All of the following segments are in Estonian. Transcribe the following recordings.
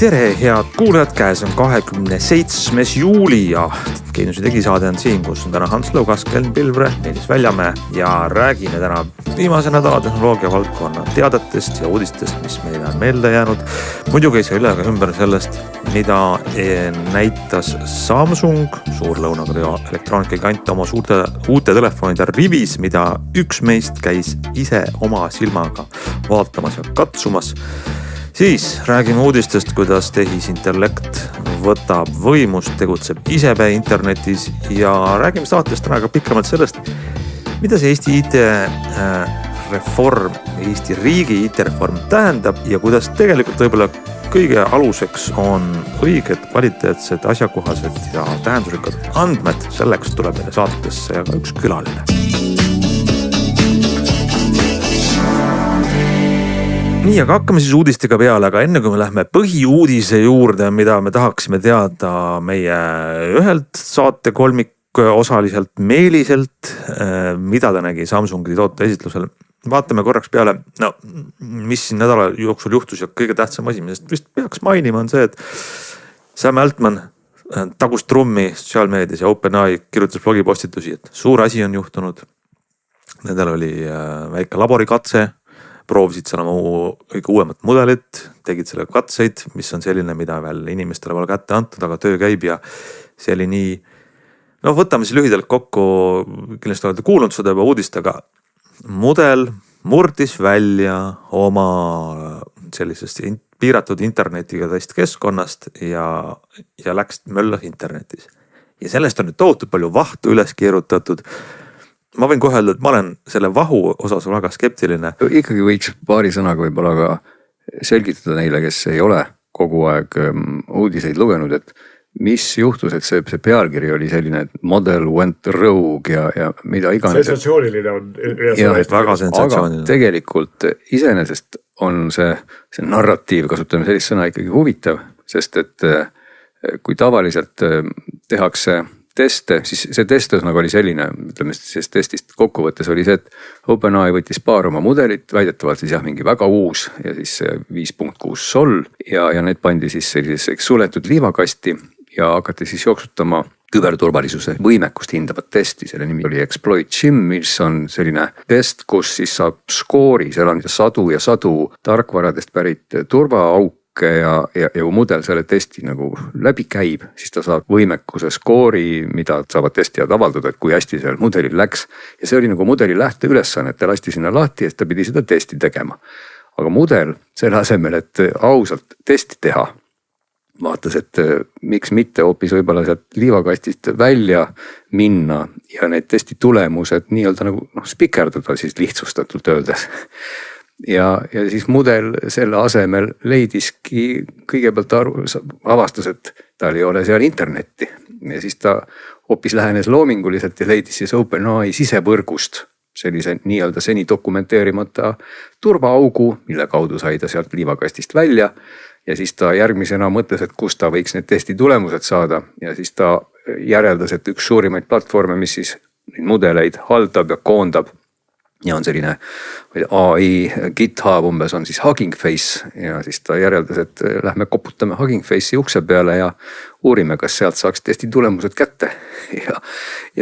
tere, head kuulajad, käes on 27. juuli ja Geeniuse digisaade on siin, kus on täna Hans Lõugas, Ken Pilvre, Meelis Väljamäe ja räägime täna viimase nädala tehnoloogia valdkonna teadetest ja uudistest, mis meile on meelde jäänud. Muidugi ei saa üle ega ümber sellest, mida näitas Samsung, suur Lõuna-Korea elektroonikagigant oma uute telefonide rivis, mida üks meist käis ise oma silmaga vaatamas ja katsumas. Siis räägime uudistest, kuidas tehisintellekt võtab võimust, tegutseb isepäi internetis ja räägime saatest täna ka pikemalt sellest, mida see Eesti IT-reform, Eesti riigi IT-reform tähendab ja kuidas tegelikult võib-olla kõige aluseks on õiged, kvaliteetsed, asjakohased ja tähenduslikud andmed. Selleks tuleb meile saatesse ja ka üks külaline. Nii, aga hakkame siis uudistega peale, aga enne kui me lähme põhiuudise juurde, mida me tahaksime teada meie ühelt saate kolmik osaliselt Meeliselt, mida ta nägi Samsungi toote esitlusel. Vaatame korraks peale, mis siin nädala jooksul juhtus ja kõige tähtsam asi, millest vist peaks mainima on see, et Sam Altman tagus trummi sotsiaalmeedias ja OpenAI kirjutas blogipostitusi, et suur asi on juhtunud. Nendel oli väike laborikatse, proovisid seal oma kõige uuemat mudelit, tegid selle katseid, mis on selline, mida veel inimestele pole kätte antud, aga töö käib ja see oli nii. Võtame siis lühidalt kokku, kindlasti olete kuulnud seda juba uudist, aga mudel murdis välja oma sellisest piiratud internetiga testkeskkonnast ja läks möllas internetis. Ja sellest on nüüd tohutult palju vahtu üles keerutatud. Ma võin kohe öelda, et ma olen selle vahu osas väga skeptiline. Ikkagi võiks paari sõnaga võib-olla ka selgitada neile, kes ei ole kogu aeg uudiseid lugenud, et mis juhtus, et see pealkiri oli selline, et model went rogue ja mida iganes. Sensatsiooniline on. Väga sensatsiooniline. Aga tegelikult iseenesest on see narratiiv, kasutame sellist sõna ikkagi huvitav, sest et kui tavaliselt tehakse teste, siis see test nagu oli selline, ütleme siis testist kokkuvõttes oli see, et OpenAI võttis paar oma mudelit, väidetavalt siis mingi väga uus ja siis 5.6 Sol ja need pandi siis selliseks suletud liivakasti ja hakati siis jooksutama küberturvalisuse võimekust hindavat testi. Selle nimi oli Exploit Gym, mis on selline test, kus siis saab skoori, seal on sadu ja sadu tarkvaradest pärit turvaauk, ja kui mudel selle testi nagu läbi käib, siis ta saab võimekuse skoori, mida saavad testijad avaldada, et kui hästi seal mudelil läks. Ja see oli nagu mudeli lähteülesanne, et ta lasti sinna lahti ja ta pidi seda testi tegema. Aga mudel selle asemel, et ausalt testi teha, vaatas, et miks mitte hoopis võib-olla sealt liivakastist välja minna ja need testi tulemused nii-öelda nagu spikerdada siis lihtsustatult öeldes. Ja siis mudel selle asemel leidiski kõigepealt avastas, et tal ei ole seal internetti ja siis ta hoopis lähenes loominguliselt ja leidis siis OpenAI sisevõrgust sellise nii-öelda seni dokumenteerimata turvaaugu, mille kaudu sai ta sealt liivakastist välja ja siis ta järgmisena mõtles, et kus ta võiks need testi tulemused saada ja siis ta järeldas, et üks suurimaid platvorme, mis siis mudeleid haldab ja koondab ja on selline AI GitHub umbes on siis Hugging Face ja siis ta järeldas, et lähme koputame Hugging Face'i ukse peale ja uurime, kas sealt saaks testi tulemused kätte. Ja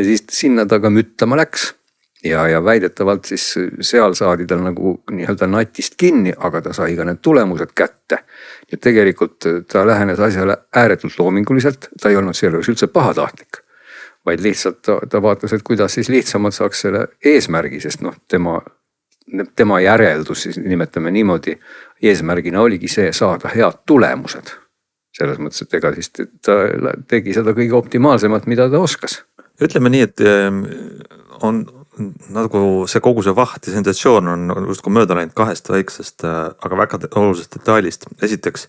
siis sinna ta ka müttama läks ja väidetavalt siis seal saadi tal nagu nii-öelda natist kinni, aga ta sai ka need tulemused kätte. Ja tegelikult ta lähenes asjale ääretult loominguliselt, ta ei olnud selle üldse pahatahtlik. Vaid lihtsalt ta vaatas, et kuidas siis lihtsamalt saaks selle eesmärgi, sest tema järeldus, siis nimetame niimoodi, eesmärgina oligi see saada head tulemused. Selles mõttes, et ega siis ta tegi seda kõige optimaalsemat, mida ta oskas. Ütleme nii, et on nagu see kogu see vaht ja sensatsioon on justkui mööda läinud kahest väiksest, aga väga olulisest detailist. Esiteks,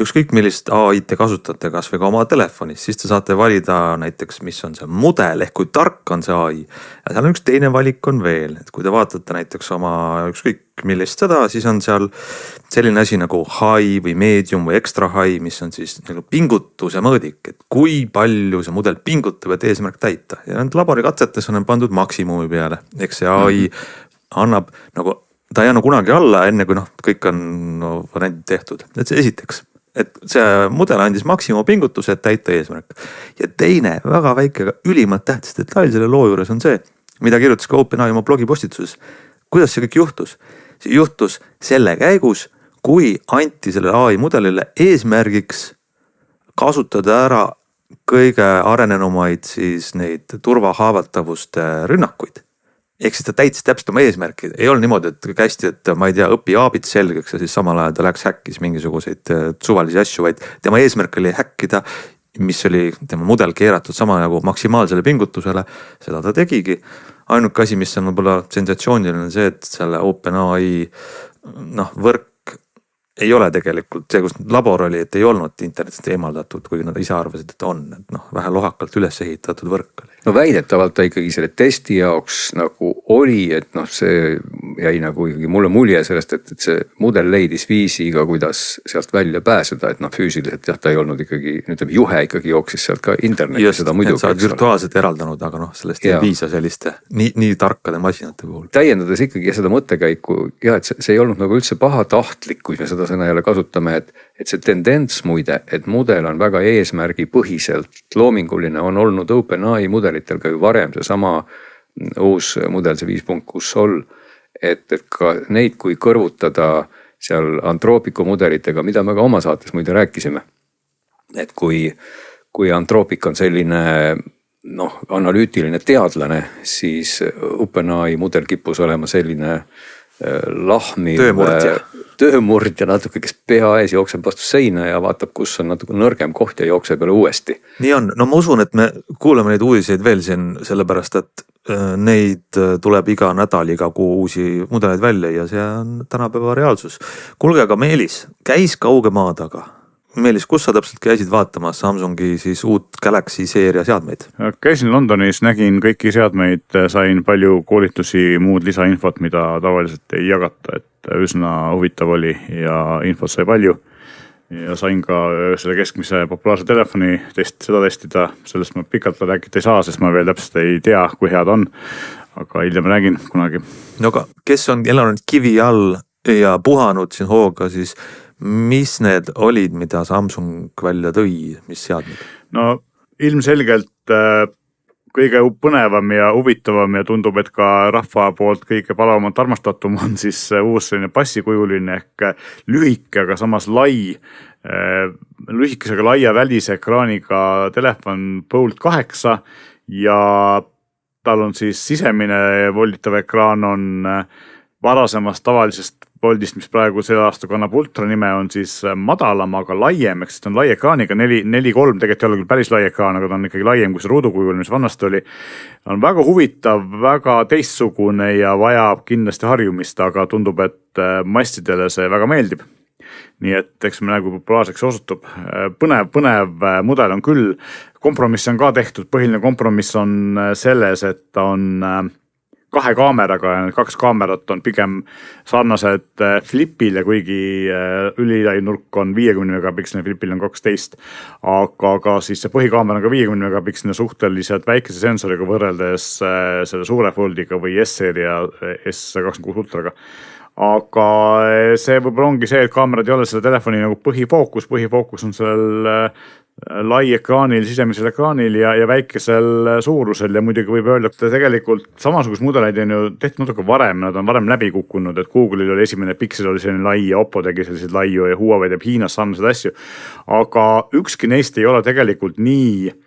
ükskõik millist AI-t te kasutate kas või ka oma telefonis, siis te saate valida näiteks, mis on see mudel ehk kui tark on see AI. Ja seal on üks teine valik on veel, et kui te vaatate näiteks oma ükskõik millist seda, siis on seal selline asi nagu high või medium või extra high, mis on siis nagu pingutuse mõõdik, et kui palju see mudel pingutab, et eesmärk täita. Ja need laborikatsetes on pandud maksimumi peale, eks see AI annab nagu, ta ei anna kunagi alla enne kui kõik on variandid tehtud. Et see esiteks. et see mudel andis maksimumipingutuse, et täita eesmärk. Ja teine väga väike, ülimalt tähtis detail selle loo juures on see, mida kirjutas ka OpenAI oma blogipostituses. Kuidas see kõik juhtus? See juhtus selle käigus, kui anti selle AI mudelile eesmärgiks kasutada ära kõige arenenumaid siis neid turvahaavatavuste rünnakuid. Ehk siis ta täitis täpselt oma eesmärki. Ei olnud niimoodi, et kästi, et ma ei tea, õpi aabid selgeks ja siis samal ajal ta läks häkkis mingisuguseid suvalisi asju, vaid tema eesmärk oli häkkida, mis oli tema mudel keeratud sama nagu maksimaalsele pingutusele. Seda ta tegigi. Ainuke asi, mis on võib-olla sensatsiooniline see, et selle OpenAI võrk ei ole tegelikult see, kus labor oli, et ei olnud internetist eemaldatud, kuigi nad ise arvasid, et on, et vähe lohakalt üles ehitatud võrk oli. No väidetavalt ta ikkagi selle testi jaoks nagu oli, et see jäi nagu ikkagi mulle mulje sellest, et see mudel leidis viisi ka, kuidas sealt välja pääseda, et füüsiliselt jah, ta ei olnud ikkagi, juhe ikkagi jooksis sealt ka internetti. Just, seda muidugi, et sa oled virtuaalselt eraldanud, aga sellest ei viisa selliste nii tarkade masinate puhul. Täiendades ikkagi seda mõttekäiku, et see ei olnud nagu üldse pahatahtlik, kui me seda sõna jälle kasutame, et see tendents muide, et mudel on väga eesmärgipõhiselt loominguline, on olnud OpenAI mudelitel ka ju varem, see sama uus mudel, see 5.6 Sol, et ka neid, kui kõrvutada seal Anthropicu mudelitega, mida me ka oma saates muide rääkisime, et kui Anthropic on selline analüütiline teadlane, siis OpenAI mudel kippus olema selline lahmiv töömurdja natuke, kes pea ees jookseb vastu seina ja vaatab, kus on natuke nõrgem koht ja jookseb jälle uuesti. Nii on, ma usun, et me kuuleme neid uudiseid veel siin sellepärast, et neid tuleb iga nädal, iga kuu uusi mudeleid välja ja see on tänapäeva reaalsus. Kuulge, aga Meelis, käis kauge maa taga. Meelis, kus sa täpselt käisid vaatamas Samsungi siis uut Galaxy seeria seadmeid? Käisin Londonis, nägin kõiki seadmeid, sain palju koolitusi, muud lisainfot, mida tavaliselt ei jagata, et üsna huvitav oli ja infot sai palju. Ja sain ka selle keskmise populaarse telefoni seda testida, sellest ma pikalt rääkida ei saa, sest ma veel täpselt ei tea, kui head on, aga hiljem räägin kunagi. No aga kes on elanud kivi all ja puhanud siin hooga, siis mis need olid, mida Samsung välja tõi, mis seadmed? No ilmselgelt kõige põnevam ja huvitavam ja tundub, et ka rahva poolt kõige palavamalt armastatum on siis uus selline passikujuline ehk lühike, aga samas lühikesega laia välise ekraaniga telefon Bold 8 ja tal on siis sisemine volditav ekraan on varasemast tavalisest Boldist, mis praegu selle aasta kannab Ultra nime, on siis madalam, aga laiem, eks ta on lai ekraaniga, 4.3, tegelikult ei ole küll päris lai ekraan, aga ta on ikkagi laiem kui see ruudukujul, mis vannast oli. On väga huvitav, väga teistsugune ja vajab kindlasti harjumist, aga tundub, et massidele see väga meeldib. Nii et eks me näegu populaarseks osutub. Põnev mudel on küll, kompromiss on ka tehtud, põhiline kompromiss on selles, et ta on 2 kaameraga ja 2 kaamerat on pigem sarnased flipil ja kuigi ülilai nurk on 50 megapiksline, flipil on 12, aga siis see põhikaamera on ka 50 megapiksline suhteliselt väikese sensoriga võrreldes selle suure foldiga või S-seeria S26 Ultraga. Aga see võib-olla ongi see, et kaamerad ei ole selle telefoni nagu põhifookus on sellel lai ekraanil, sisemisel ekraanil ja väikesel suurusel ja muidugi võib öelda, et tegelikult samasugust mudeleid on ju tehtud natuke varem, nad on varem läbi kukkunud, et Google'il oli esimene Pixel oli selline lai ja Oppo tegi selliseid laiu ja Huawei teeb Hiinas sarnaseid asju, aga ükski neist ei ole tegelikult nii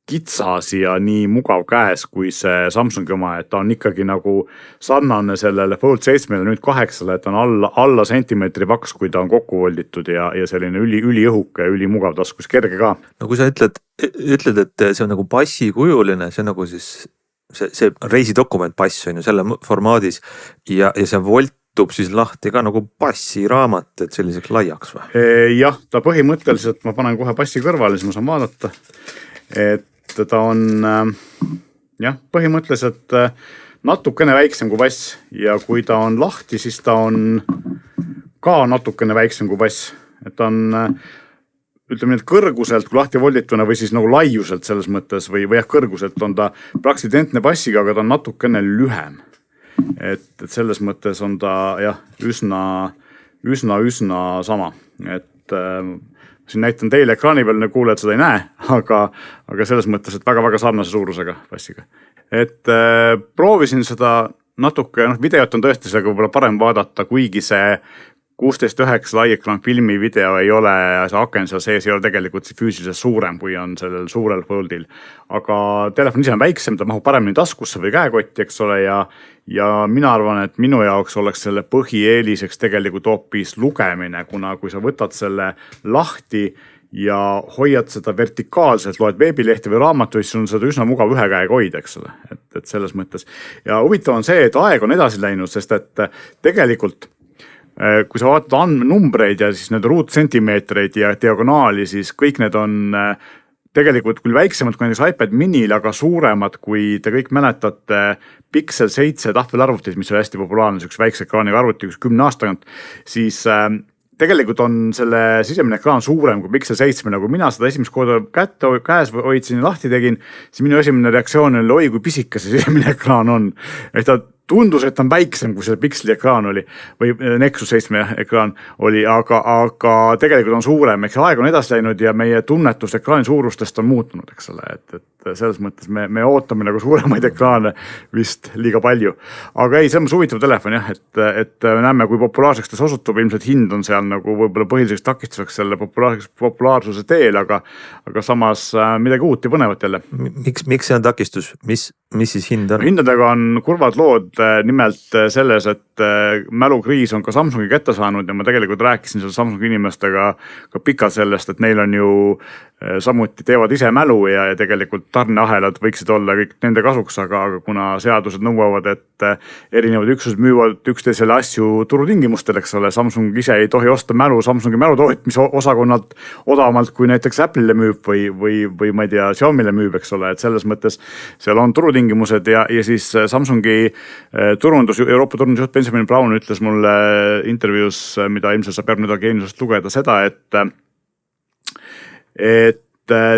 kitsas ja nii mugav käes kui see Samsungi oma, et ta on ikkagi nagu sarnane sellele Fold 7-le nüüd 8, et on alla sentimeetri paks, kui ta on kokku volditud ja selline üliõhuke ja ülimugav taskus, kerge ka. No kui sa ütled, et see on nagu passikujuline, see on nagu siis see reisidokument pass on ju selle formaadis ja see voltub siis lahti ka nagu passiraamat, et selliseks laiaks või? Jah, ta põhimõtteliselt, ma panen kohe passi kõrvale, siis ma saan vaadata, et ta on põhimõtteliselt natukene väiksem kui pass ja kui ta on lahti, siis ta on ka natukene väiksem kui pass, et ta on ütleme nüüd kõrguselt kui lahti voldituna või siis nagu laiuselt selles mõttes või kõrguselt on ta praktiliselt identne passiga, aga ta on natukene lühem. Et selles mõttes on ta üsna sama, et siin näitan teile ekraani peal, kuulajad seda ei näe, aga selles mõttes, et väga-väga sarnase suurusega passiga. Et proovisin seda natuke, videot on tõesti sellega võib-olla parem vaadata, kuigi see 16:9 laiekraan filmi video ei ole, see aken seal sees ei ole tegelikult füüsiliselt suurem, kui on sellel suurel Foldil. Aga telefon ise on väiksem, ta mahub paremini taskusse või käekotti, eks ole, ja mina arvan, et minu jaoks oleks selle põhieeliseks tegelikult hoopis lugemine, kuna kui sa võtad selle lahti ja hoiad seda vertikaalselt, loed veebilehti või raamatuid, siis on seda üsna mugav ühe käega hoida, eks ole, et selles mõttes. Ja huvitav on see, et aeg on edasi läinud, sest et tegelikult kui sa vaatad numbreid ja siis need ruutsentimeetreid ja diagonaali, siis kõik need on tegelikult küll väiksemad kui näiteks iPad minil, aga suuremad, kui te kõik mäletate Pixel 7 tahvelarvutis, mis oli hästi populaarne, üks väikse ekraaniga arvuti, 10 aastakant, siis tegelikult on selle sisemine ekraan suurem kui Pixel 7, nagu mina seda esimest korda käes hoidsin ja lahti tegin, siis minu esimene reaktsioon oli, oi kui pisike see sisemine ekraan on. Et ta tundus, et on väiksem, kui see Pixeli ekraan oli või Nexus 7 ekraan oli, aga tegelikult on suurem, eks aeg on edasi läinud ja meie tunnetus ekraani suurustest on muutunud, eks ole, et selles mõttes me ootame nagu suuremaid ekraane vist liiga palju. Aga ei, see on huvitav telefon jah, et näeme, kui populaarseks ta osutub, ilmselt hind on seal nagu võib-olla põhiliseks takistuseks selle populaarsuse teel, aga samas midagi uut ja põnevat jälle. Miks see on takistus? Mis siis hind on? Hindadega on kurvad lood nimelt selles, et mälukriis on ka Samsungi kätte saanud ja ma tegelikult rääkisin seal Samsungi inimestega ka pikalt sellest, et neil on ju samuti teevad ise mälu ja tegelikult tarneahelad võiksid olla kõik nende kasuks, aga kuna seadused nõuavad, et erinevad üksused müüvad üksteisele asju turutingimustel, eks ole, Samsung ise ei tohi osta mälu Samsungi mälutootmise osakonnalt odavamalt, kui näiteks Apple'ile müüb või ma ei tea, Xiaomi'le müüb, eks ole, et selles mõttes seal on turutingimused ja siis Samsungi Euroopa turundusjuht Benjamin Brown ütles mulle intervjuus, mida ilmselt saab järgmine Geeniusest lugeda seda, et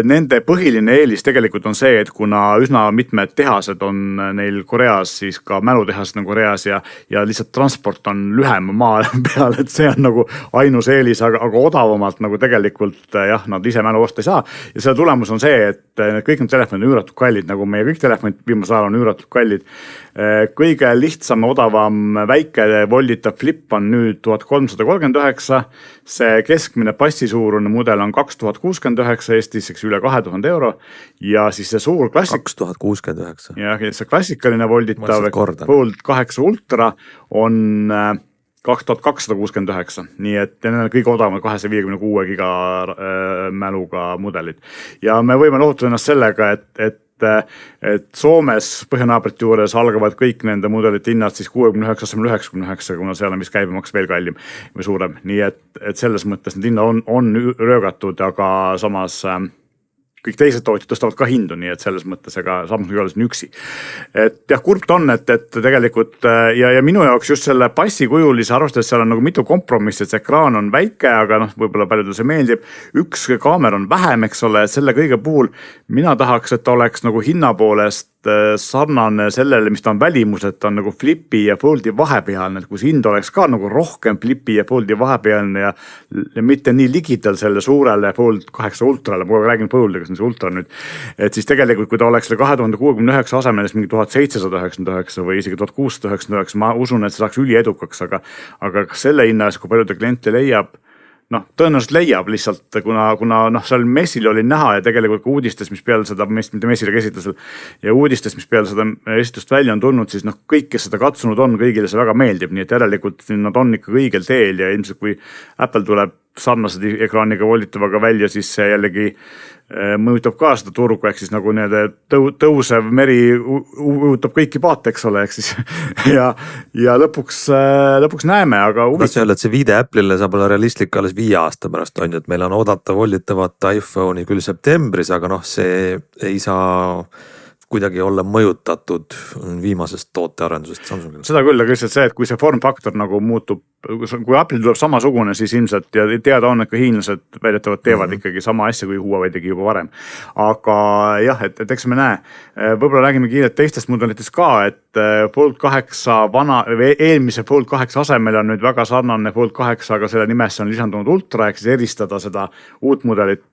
nende põhiline eelis tegelikult on see, et kuna üsna mitmed tehased on neil Koreas, siis ka mälutehased on Koreas ja lihtsalt transport on lühem maa peal, et see on nagu ainus eelis, aga odavamalt nagu tegelikult jah, nad ise mälu osta ei saa. Ja selle tulemus on see, et kõik need telefonid on üüratud kallid, nagu meie kõik telefonid viimasel ajal on üüratud kallid. Kõige lihtsam, odavam väike volditav flip on nüüd 1339, see keskmine passisuurune mudel on 2069 Eestis, eks üle 2000 euro ja siis see suur 2069. Ja see klassikaline volditav Fold 8 Ultra on 2269, nii et need on kõige odavamad 256 giga mäluga mudelid. Ja me võime lohutada ennast sellega, et Soomes põhjanaabrite juures algavad kõik nende mudelite hinnad siis 69-99, kuna seal on vist käibemaks veel kallim või suurem. Nii et selles mõttes need hinnad on röögatud, aga samas kõik teised tootjad tõstavad ka hindu, nii et selles mõttes ega Samsung ei ole siin üksi. Et jah, kurb on, et tegelikult ja minu jaoks just selle passi kujulise arvestades seal on nagu mitu kompromissi, et see ekraan on väike, aga võib-olla paljudel see meeldib. Üks kaamera on vähem, eks ole, et selle kõige puhul mina tahaks, et oleks nagu hinna poolest sarnane sellele, mis ta on välimus, et ta on nagu Flipi ja Foldi vahepealne, et kus hind oleks ka nagu rohkem Flipi ja Foldi vahepealne ja mitte nii ligidal selle suurele Fold 8 Ultrale, ma räägin Foldiga, see Ultra nüüd, et siis tegelikult, kui ta oleks selle 2069 asemel mingi 1799 või isegi 1699, ma usun, et see saaks üliedukaks, aga selle hinna ees, kui palju ta kliente leiab, tõenäoliselt leiab lihtsalt, kuna seal messil oli näha ja tegelikult ka uudistes, mis peale seda, mitte messile käsitlusel ja uudistes, mis peale seda esitust välja on tulnud, siis kõik, kes seda katsunud on, kõigile see väga meeldib, nii et järelikult nad on ikka õigel teel ja ilmselt kui Apple tuleb sarnased ekraaniga volditavaga välja, siis see jällegi mõjutab ka seda turgu, ehk siis nagu tõusev meri ujutab kõiki paate, eks ole, ehk siis ja lõpuks näeme, aga kas öelda, et see viide Apple'ile saab olla realistlik alles 5 aasta pärast, on ju, et meil on oodata volditavat iPhone'i küll septembris, aga see ei saa kuidagi olla mõjutatud viimasest tootearendusest Samsungil? Seda küll, aga lihtsalt see, et kui see formfaktor nagu muutub, kui Apple'il tuleb samasugune, siis ilmselt ja teada on, et ka hiinlased väidetavalt teevad ikkagi sama asja, kui Huawei tegi juba varem. Aga jah, et eks me näe, võib-olla räägime kiirelt teistest mudelitest ka, et Fold 8 eelmise Fold 8 asemel on nüüd väga sarnane Fold 8, aga selle nimesse on lisandunud Ultra, ehk siis eristada seda uut mudelit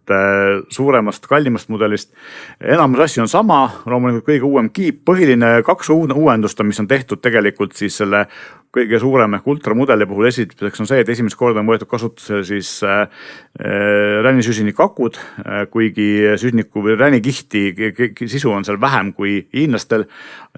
suuremast, kallimast mudelist. Enamus asju on sama, loomulikult kõige uuem kiip, põhiline 2 uuendust, mis on tehtud tegelikult siis selle kõige suurem ehk ultramudeli puhul esituseks on see, et esimest korda on võetud kasutusele siis ränisüsinikakud, kuigi süsiniku või ränikihti sisu on seal vähem kui hiinlastel,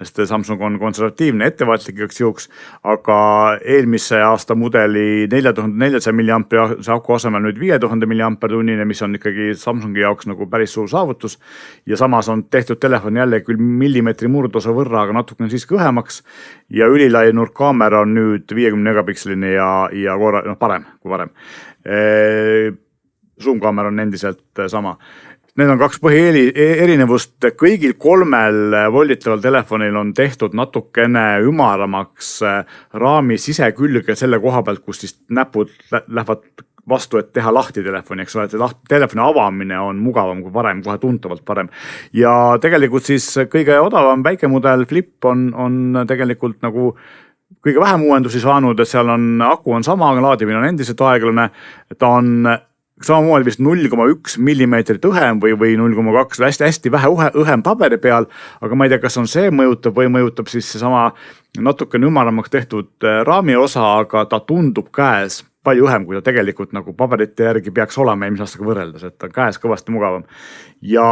sest Samsung on konservatiivne, ettevaatlik igaks juhuks, aga eelmise aasta mudeli 4400 mAh aku asemel nüüd 5000 mAh, mis on ikkagi Samsungi jaoks nagu päris suur saavutus ja samas on tehtud telefon jälle küll millimeetri murdosa võrra, aga natuke on siiski õhemaks ja ülilai nurkkaamera on nüüd 50 megapikseline ja parem kui varem. Zoom-kaamera on endiselt sama. Need on 2 põhierinevust. Kõigil 3 volditaval telefonil on tehtud natukene ümaramaks raami sisekülge selle koha pealt, kus siis näpud lähevad vastu, et teha lahti telefoni, eks ole, et telefoni avamine on mugavam kui varem, kohe tuntavalt parem. Ja tegelikult siis kõige odavam väikemudel Flip on tegelikult nagu kõige vähem uuendusi saanud, et seal on aku on sama, aga laadimine on endiselt aeglane. Ta on samamoodi vist 0,1 millimeetrit õhem või 0,2, hästi vähe õhem paberi peal, aga ma ei tea, kas on see mõjutab või mõjutab siis see sama natuke ümaramaks tehtud raami osa, aga ta tundub käes palju õhem, kui ta tegelikult nagu paberite järgi peaks olema eelmise aastaga võrreldes, et ta on käes kõvasti mugavam. Ja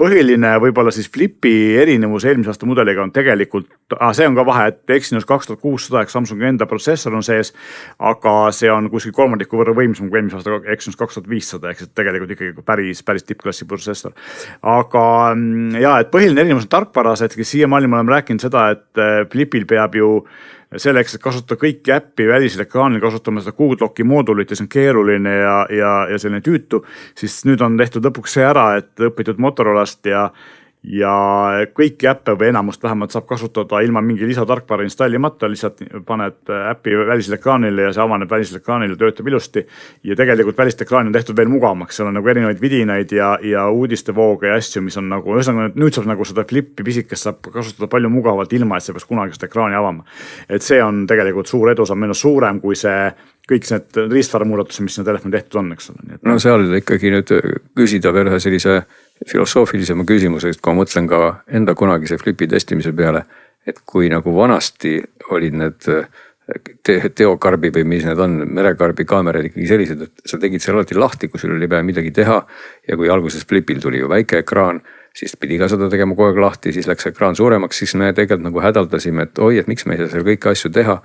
põhiline võib-olla siis Flipi erinevus eelmise aasta mudeliga on tegelikult, see on ka vahe, et Exynos 2600 ehk Samsungi enda protsessor on sees, aga see on kuskil kolmandiku võrra võimsam kui eelmise aasta Exynos 2500 ehk see tegelikult ikkagi päris tippklassi protsessor. Aga ja, et põhiline erinevus on tarkvaras, et siiamaani me oleme rääkinud seda, et Flipil peab ju selleks, et kasutada kõiki äppi välisel ekraanil, kasutame seda Goodlocki moodulit ja see on keeruline ja selline tüütu, siis nüüd on tehtud lõpuks see ära, et õpitud Motorolast ja kõiki äppe või enamust vähemalt saab kasutada ilma mingi lisatarkvara installimata, lihtsalt paned äppi välisel ekraanile ja see avaneb välisel ekraanil ja töötab ilusti. Ja tegelikult välist ekraani on tehtud veel mugavamaks, seal on nagu erinevaid vidinaid ja uudistevooga ja asju, mis on nagu, nüüd saab nagu seda Flipi pisikest saab kasutada palju mugavalt ilma, et see peaks kunagi seda ekraani avama. Et see on tegelikult suur edu, saab meile suurem kui see kõik need riistvaramuudatused, mis sinna telefoni tehtud on, eks ole. No seal ikkagi nüüd küsida veel ühe sellise filosoofilisema küsimuse, et kui ma mõtlen ka enda kunagise Flipi testimise peale, et kui nagu vanasti olid need teokarbi või mis need on, merekarbi kaamerad ikkagi sellised, et sa tegid seal alati lahti, kui sul oli pea midagi teha ja kui alguses Flipil tuli ju väike ekraan, siis pidi ka seda tegema kogu aeg lahti, siis läks ekraan suuremaks, siis me tegelikult nagu hädaldasime, et oi, et miks me ei saa seal kõiki asju teha.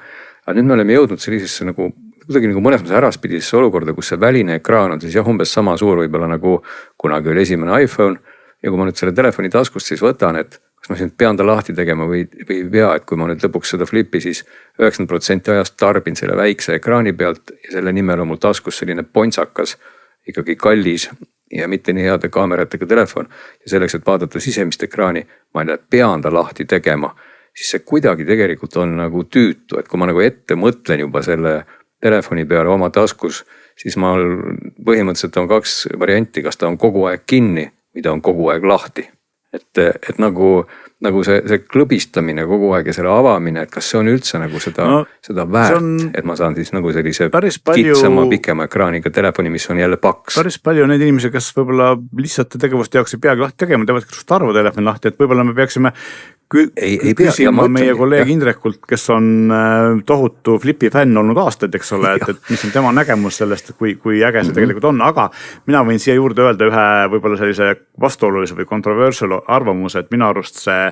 Aga nüüd me oleme jõudnud sellisesse nagu kuidagi nagu mõnes mõttes äraspidisesse olukorda, kus see väline ekraan on siis jah, umbes sama suur võib-olla nagu kunagi oli esimene iPhone ja kui ma nüüd selle telefoni taskust siis võtan, et kas ma siin pean ta lahti tegema või pea, et kui ma nüüd lõpuks seda Flipi siis 90% ajast tarbin selle väikse ekraani pealt ja selle nimel on mul taskus selline pontsakas, ikkagi kallis ja mitte nii heade kaameratega telefon ja selleks, et vaadata sisemist ekraani, ma ei tea, pean ta lahti tegema, siis see kuidagi tegelikult on nagu tüütu, et kui ma nagu ette mõtlen juba selle telefoni peale oma taskus, siis ma põhimõtteliselt on 2 varianti, kas ta on kogu aeg kinni või ta on kogu aeg lahti. Et nagu see klõbistamine kogu aeg ja selle avamine, et kas see on üldse nagu seda väärt, et ma saan siis nagu sellise kitsama, pikema ekraaniga telefoni, mis on jälle paks. Päris palju neid inimesi, kes võib-olla lihtsalt tegevuste jaoks ei peagi lahti tegema, teevad just arvutelefoni lahti, et võib-olla me peaksime küsima meie kolleeg Indrekult, kes on tohutu Flipi fänn olnud aastaid, eks ole, et mis on tema nägemus sellest, kui äge see tegelikult on, aga mina võin siia juurde öelda ühe võib-olla sellise vastuolulise või kontroversial arvamuse, et minu arust see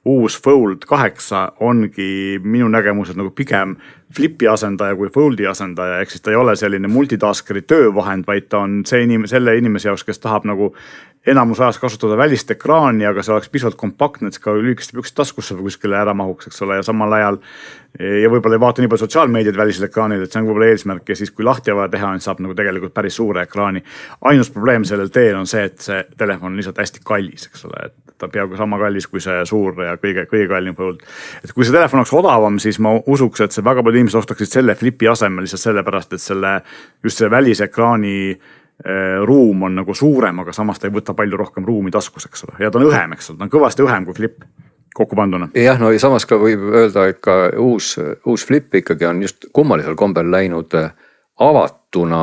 uus Fold 8 ongi minu nägemused nagu pigem flipi asendaja kui foldi asendaja, ehk siis ta ei ole selline multitaskeri töövahend, vaid ta on selle inimese jaoks, kes tahab nagu enamus ajast kasutada välist ekraani, aga see oleks pisut kompaktne, et see ka lühikeste püksid taskusse või kuskile ära mahuks, eks ole, ja samal ajal ja võib-olla ei vaata nii palju sotsiaalmeediat välisel ekraanil, et see on võib-olla eesmärk ja siis kui lahti vaja teha, on saab nagu tegelikult päris suure ekraani. Ainus probleem sellel teel on see, et see telefon on lihtsalt hästi kallis, eks ole, et ta peaaegu sama kallis kui see suur ja kõige kallim fold. Et kui see telefon oleks odavam, siis ma usuks, et see väga palju inimesed ostaksid selle flipi asemel lihtsalt sellepärast, et just selle välisekraani ruum on nagu suurem, aga samas ta ei võta palju rohkem ruumi taskus, eks ole. Ja ta on õhem, eks ole, ta on kõvasti õhem kui flip kokku panduna. Jah, no ja samas ka võib öelda, et ka uus flip ikkagi on just kummalisel kombel läinud avatuna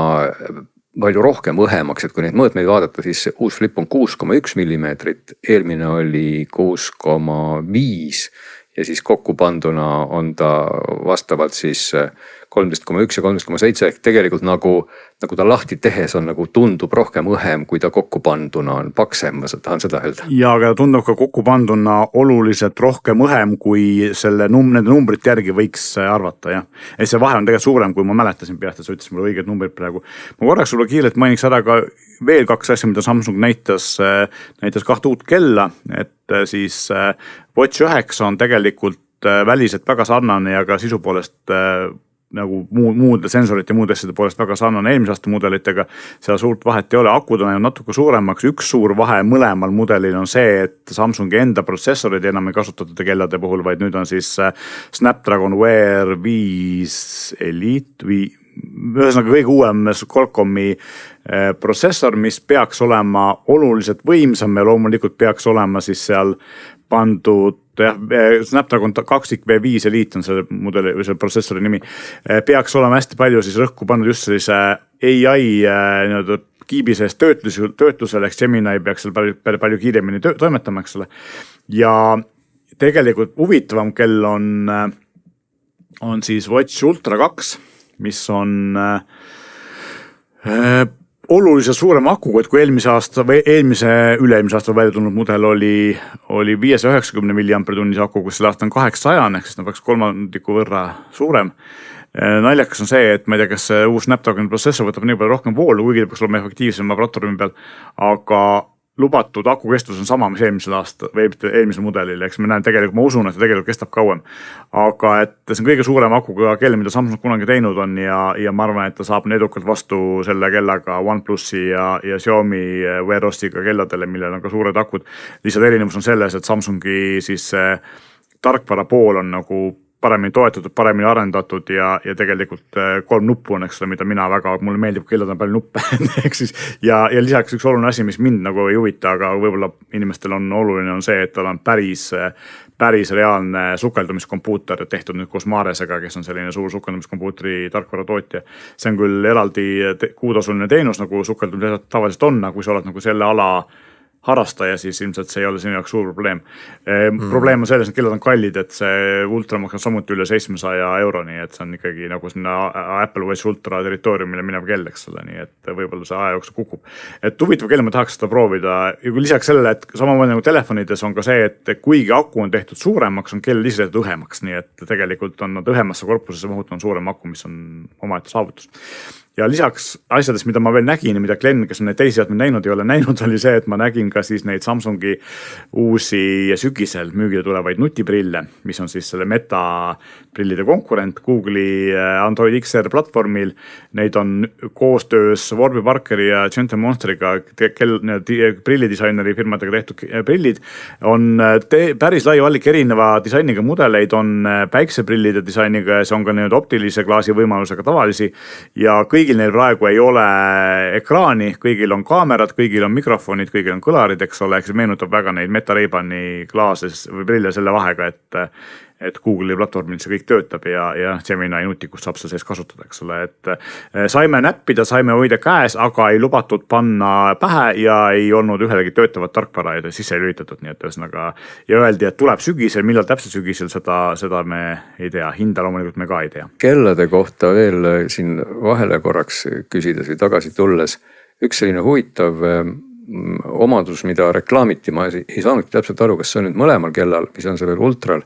palju rohkem õhemaks, et kui neid mõõtmeid vaadata, siis uus flip on 6,1 millimeetrit, eelmine oli 6,5 ja siis kokku panduna on ta vastavalt siis 13,1 ja 13,7 ehk tegelikult nagu ta lahti tehes on nagu tundub rohkem õhem, kui ta kokku panduna on paksem, ma tahan seda öelda. Ja aga tundub ka kokku panduna oluliselt rohkem õhem, kui nende numbrite järgi võiks arvata, jah. Et see vahe on tegelikult suurem, kui ma mäletasin peast, et sa ütlesid mulle õiged numbrid praegu. Ma korraks sulle kiirelt mainiks ära ka veel 2 asja, mida Samsung näitas 2 uut kella, et siis Watch 9 on tegelikult väliselt väga sarnane ja ka sisu poolest nagu muude sensorite ja muude asjade poolest väga sarnane eelmise aasta mudelitega, seal suurt vahet ei ole, akud on natuke suuremaks, üks suur vahe mõlemal mudelil on see, et Samsungi enda protsessorid enam ei kasutatud kellade puhul, vaid nüüd on siis Snapdragon Wear 5 Elite või ühesõnaga kõige uuem Qualcomm'i protsessor, mis peaks olema oluliselt võimsam ja loomulikult peaks olema siis seal pandud Snapdragon 2 V5 Elite on selle mudeli või selle protsessori nimi, peaks olema hästi palju siis rõhku pandud just sellise AI kiibi sees töötlusele, eks Gemini peaks seal palju kiiremini toimetama, eks ole. Ja tegelikult huvitavam kell on siis Watch Ultra 2, mis on oluliselt suurem akuga, et kui eelmise üle-eelmise aasta välja tulnud mudel oli 590 mAh aku, kus selle aasta on 800, ehk siis ta peaks 3 võrra suurem. Naljakas on see, et ma ei tea, kas see uus Snapdragon protsessor võtab nii palju rohkem voolu, kuigi peaks olema efektiivsem platvormi peal, aga lubatud akukestus on sama, mis eelmisel mudelil, eks me näen tegelikult, ma usun, et see tegelikult kestab kauem. Aga et see on kõige suurem akuga kell, mida Samsung kunagi teinud on ja ma arvan, et ta saab edukalt vastu selle kellaga OnePlusi ja Xiaomi Wear OS-iga kelladele, millel on ka suured akud. Lihtsalt erinevus on selles, et Samsungi siis tarkvara pool on nagu paremini toetatud, paremini arendatud ja tegelikult 3 nuppu on, eks ole, mida mulle meeldib, kellad on palju nuppe, eks siis, ja lisaks üks oluline asi, mis mind nagu ei huvita, aga võib-olla inimestel on oluline, on see, et tal on päris reaalne sukeldumiskompuuter tehtud nüüd koos Maresega, kes on selline suur sukeldumiskompuutri tarkvara tootja. See on küll eraldi kuutasuline teenus, nagu sukeldumise tavaliselt on, kui sa oled nagu selle ala harastaja, siis ilmselt see ei ole sinu jaoks suur probleem. Probleem on selles, et kellad on kallid, et see Ultra maksab samuti üle 700 €, et see on ikkagi nagu sinna Apple Watch Ultra territooriumile minev kell, eks ole, nii et võib-olla see aja jooksul kukub. Et huvitav kell, ma tahaks seda proovida ja kui lisaks sellele, et samamoodi nagu telefonides on ka see, et kuigi aku on tehtud suuremaks, on kell lihtsalt õhemaks, nii et tegelikult on nad õhemasse korpusesse mahutanud suurem aku, mis on omaette saavutus. Ja lisaks asjadest, mida ma veel nägin ja mida Glenn, kes on neid teisi seadmeid näinud, ei ole näinud, oli see, et ma nägin ka siis neid Samsungi uusi sügisel müügile tulevaid nutiprille, mis on siis selle Meta prillide konkurent Google'i Android XR platvormil. Neid on koostöös Warby Parkeri ja Gentle Monsteriga prillidisaineeri firmadega tehtud prillid. On päris lai valik erineva disainiga mudeleid, on päikseprillide disainiga ja see on ka optilise klaasi võimalusega tavalisi ja kõigil neil praegu ei ole ekraani, kõigil on kaamerad, kõigil on mikrofonid, kõigil on kõlarid, eks ole, see meenutab väga neid Meta Ray-Bani klaases või prille selle vahega, et Google'i platvormil see kõik töötab ja Gemini nutikust saab seda sees kasutada, eks ole, et saime näppida, saime hoida käes, aga ei lubatud panna pähe ja ei olnud ühelegi töötavat tarkvara ja sisse ei lülitatud, nii et ühesõnaga ja öeldi, et tuleb sügisel, millal täpselt sügisel, seda me ei tea, hinda loomulikult me ka ei tea. Kellade kohta veel siin vahele korraks küsides või tagasi tulles, üks selline huvitav omadus, mida reklaamiti, ma ei saanud täpselt aru, kas see on nüüd mõlemal kellal, mis on sellel Ultral,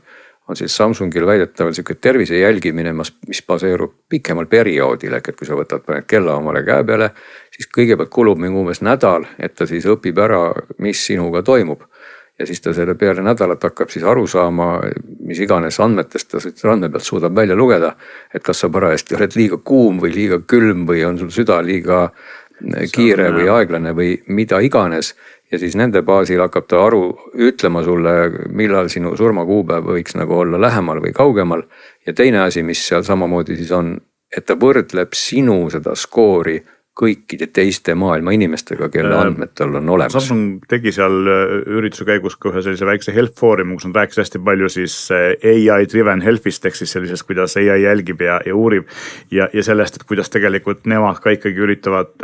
on siis Samsungil väidetavalt sihuke tervise jälgimine, mis baseerub pikemal perioodil, et kui sa paned kella omale käe peale, siis kõigepealt kulub umbes nädal, et ta siis õpib ära, mis sinuga toimub. Ja siis ta selle peale nädalat hakkab siis aru saama, mis iganes andmetest ta andmepealt suudab välja lugeda, et kas sa parajasti oled liiga kuum või liiga külm või on sul süda liiga kiire või aeglane või mida iganes. Ja siis nende baasil hakkab ta ütlema sulle, millal sinu surmakuupäev võiks olla lähemal või kaugemal. Ja teine asi, mis seal samamoodi siis on, et ta võrdleb sinu seda skoori kõikide teiste maailma inimestega, kelle andmed tal on olemas. Samsung tegi seal ürituse käigus ka ühe sellise väikse health foorumi, kus on rääkis hästi palju siis AI driven health'ist, ehk siis sellisest, kuidas AI jälgib ja uurib ja sellest, et kuidas tegelikult nemad ka ikkagi üritavad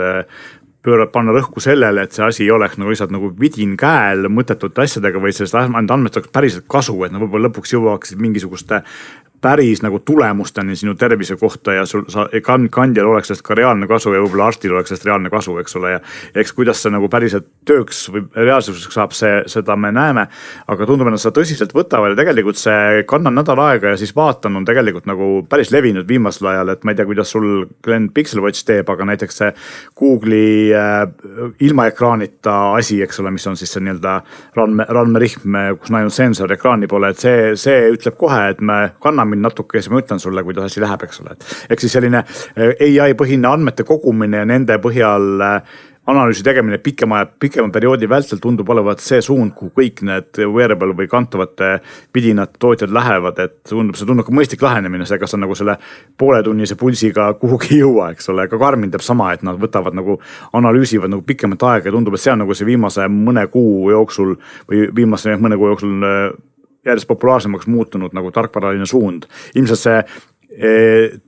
panna rõhku sellele, et see asi ei oleks lihtsalt vidin käel mõttetute asjadega, või sellest andmest oleks päriselt kasu, et võib-olla lõpuks jõuaksid mingisuguste päris tulemusteni sinu tervise kohta ja kandjal oleks sellest ka reaalne kasu ja võib-olla arstil oleks sellest reaalne kasu, eks ole. Ja eks kuidas see päriselt tööks või reaalsuseks saab, seda me näeme, aga tundub, et nad seda tõsiselt võtavad ja tegelikult see kannan nädal aega ja siis vaatan on tegelikult päris levinud viimasel ajal, et ma ei tea, kuidas sul Glen Pixel Watch teeb, aga näiteks see Google'i ilma ekraanita asi, eks ole, mis on siis see nii-öelda randmerihm, kus on ainult sensor ekraani poole, et see ütleb kohe, et me kanname natuke ja siis ma ütlen sulle, kuidas asi läheb, eks ole. Ehk siis selline AI põhine andmete kogumine ja nende põhjal analüüsi tegemine pikema perioodi vältel tundub olevat see suund, kuhu kõik need wearable või kantavate pidinad tootjad lähevad, et see tundub ka mõistlik lähenemine, see kas on selle pooletunnise pulsiga kuhugi jõua, eks ole, ka Garmin teeb sama, et nad võtavad analüüsivad pikemat aega ja tundub, et see on see viimase mõne kuu jooksul järjest populaarsemaks muutunud tarkvaraline suund. Ilmselt see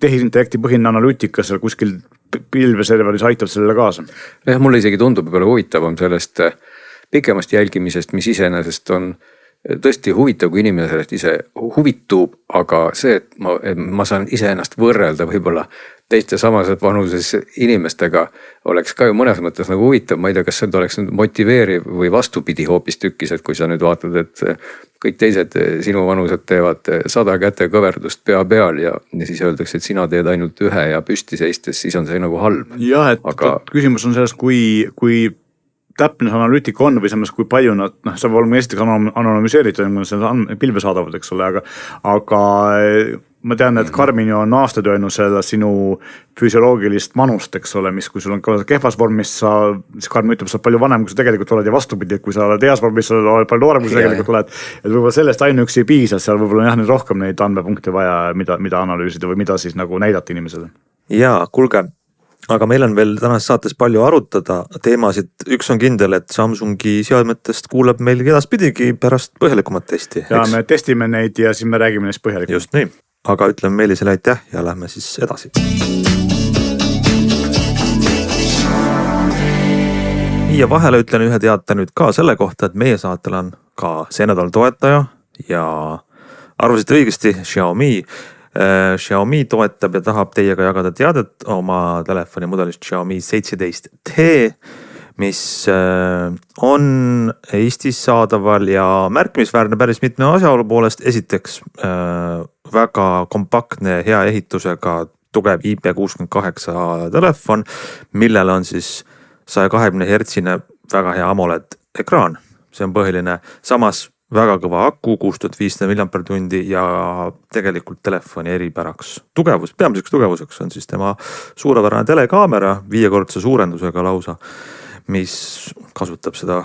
tehisintellekti põhine analüütika seal kuskil pilveserveris aitab sellele kaasa. Mulle isegi tundub võib-olla huvitavam sellest pikemast jälgimisest, mis iseenesest on tõesti huvitav, kui inimene sellest ise huvitub, aga see, et ma saan iseennast võrrelda võib-olla teiste samas vanuses inimestega oleks ka ju mõnes mõttes huvitav, ma ei tea, kas see oleks motiveeriv või vastupidi hoopis tükkis, et kui sa nüüd vaatad, et kõik teised sinu vanused teevad 100 kätekõverdust pea peal ja siis öeldakse, et sina teed ainult ühe ja püsti seistes, siis on see halb. Jah, et küsimus on selles, kui täpne see analüütika on või selles, kui palju nad, see võib olema esiteks anonüüseeritud, see pilve saadavad, eks ole, aga ma tean, et Garmin on aastaid öelnud selle sinu füsioloogilist manust, eks ole, mis kui sul on kehvas vormis, siis Garmin ütleb, sa oled palju vanem, kui sa tegelikult oled ja vastupidi, et kui sa oled heas vormis, sa oled palju noorem, kui sa tegelikult oled. Et võib-olla sellest ainuüksi ei piisa, seal võib-olla nüüd rohkem neid andmepunkte vaja, mida analüüsida või mida siis näidata inimesele. Jaa, kuulge. Aga meil on veel tänases saates palju arutada teemasid. Üks on kindel, et Samsungi seadmetest kuuleb meil edaspidigi pärast põhjalikumat testi. Ja me testime neid ja siis me räägime neist põhjalikult. Just nii, aga ütleme Meelisele aitäh ja lähme siis edasi. Ja vahele ütlen ühe teate nüüd ka selle kohta, et meie saatel on ka see nädal toetaja ja arvasite õigesti Xiaomi toetab ja tahab teiega jagada teadet oma telefoni mudelist Xiaomi 17T, mis on Eestis saadaval ja märkimisväärne päris mitme asjaolu poolest. Esiteks väga kompaktne, hea ehitusega, tugev IP68 telefon, millel on siis 120 Hz väga hea AMOLED ekraan. See on põhiline. Samas väga kõva aku, 6500 mAh ja tegelikult telefoni eripäraks peamiseks tugevuseks on siis tema suurepärane telekaamera 5-kordse suurendusega lausa, mis kasutab seda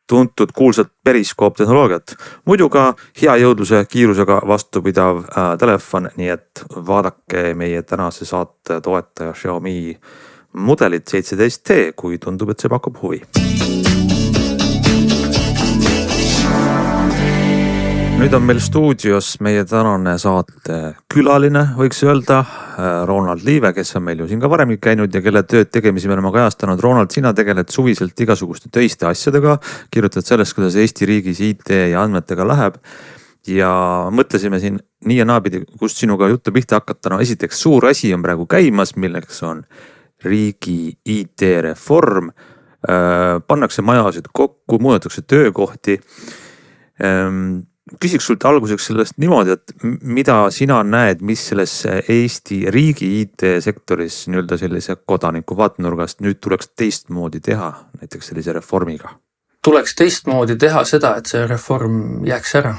tuntud kuulsat periskoop-tehnoloogiat. Muidu ka hea jõudluse kiirusega vastupidav telefon, nii et vaadake meie tänase saate toetaja Xiaomi mudelit 17T, kui tundub, et see pakub huvi. Nüüd on meil stuudios meie tänane saate külaline, võiks öelda, Ronald Liive, kes on meil ju siin ka varemgi käinud ja kelle tööd tegemisi me oleme kajastanud. Ronald, sina tegeled suviselt igasuguste töiste asjadega, kirjutad sellest, kuidas Eesti riigis IT ja andmetega läheb ja mõtlesime siin nii ja naapidi, kust sinuga juttu pihta hakata. No esiteks suur asi on praegu käimas, milleks on riigi IT-reform, pannakse majasid kokku, muudetakse töökohti. küsiks sult alguseks sellest niimoodi, et mida sina näed, mis selles Eesti riigi IT-sektoris nii-öelda sellise kodaniku vaatenurgast nüüd tuleks teistmoodi teha, näiteks sellise reformiga? Tuleks teistmoodi teha seda, et see reform jääks ära.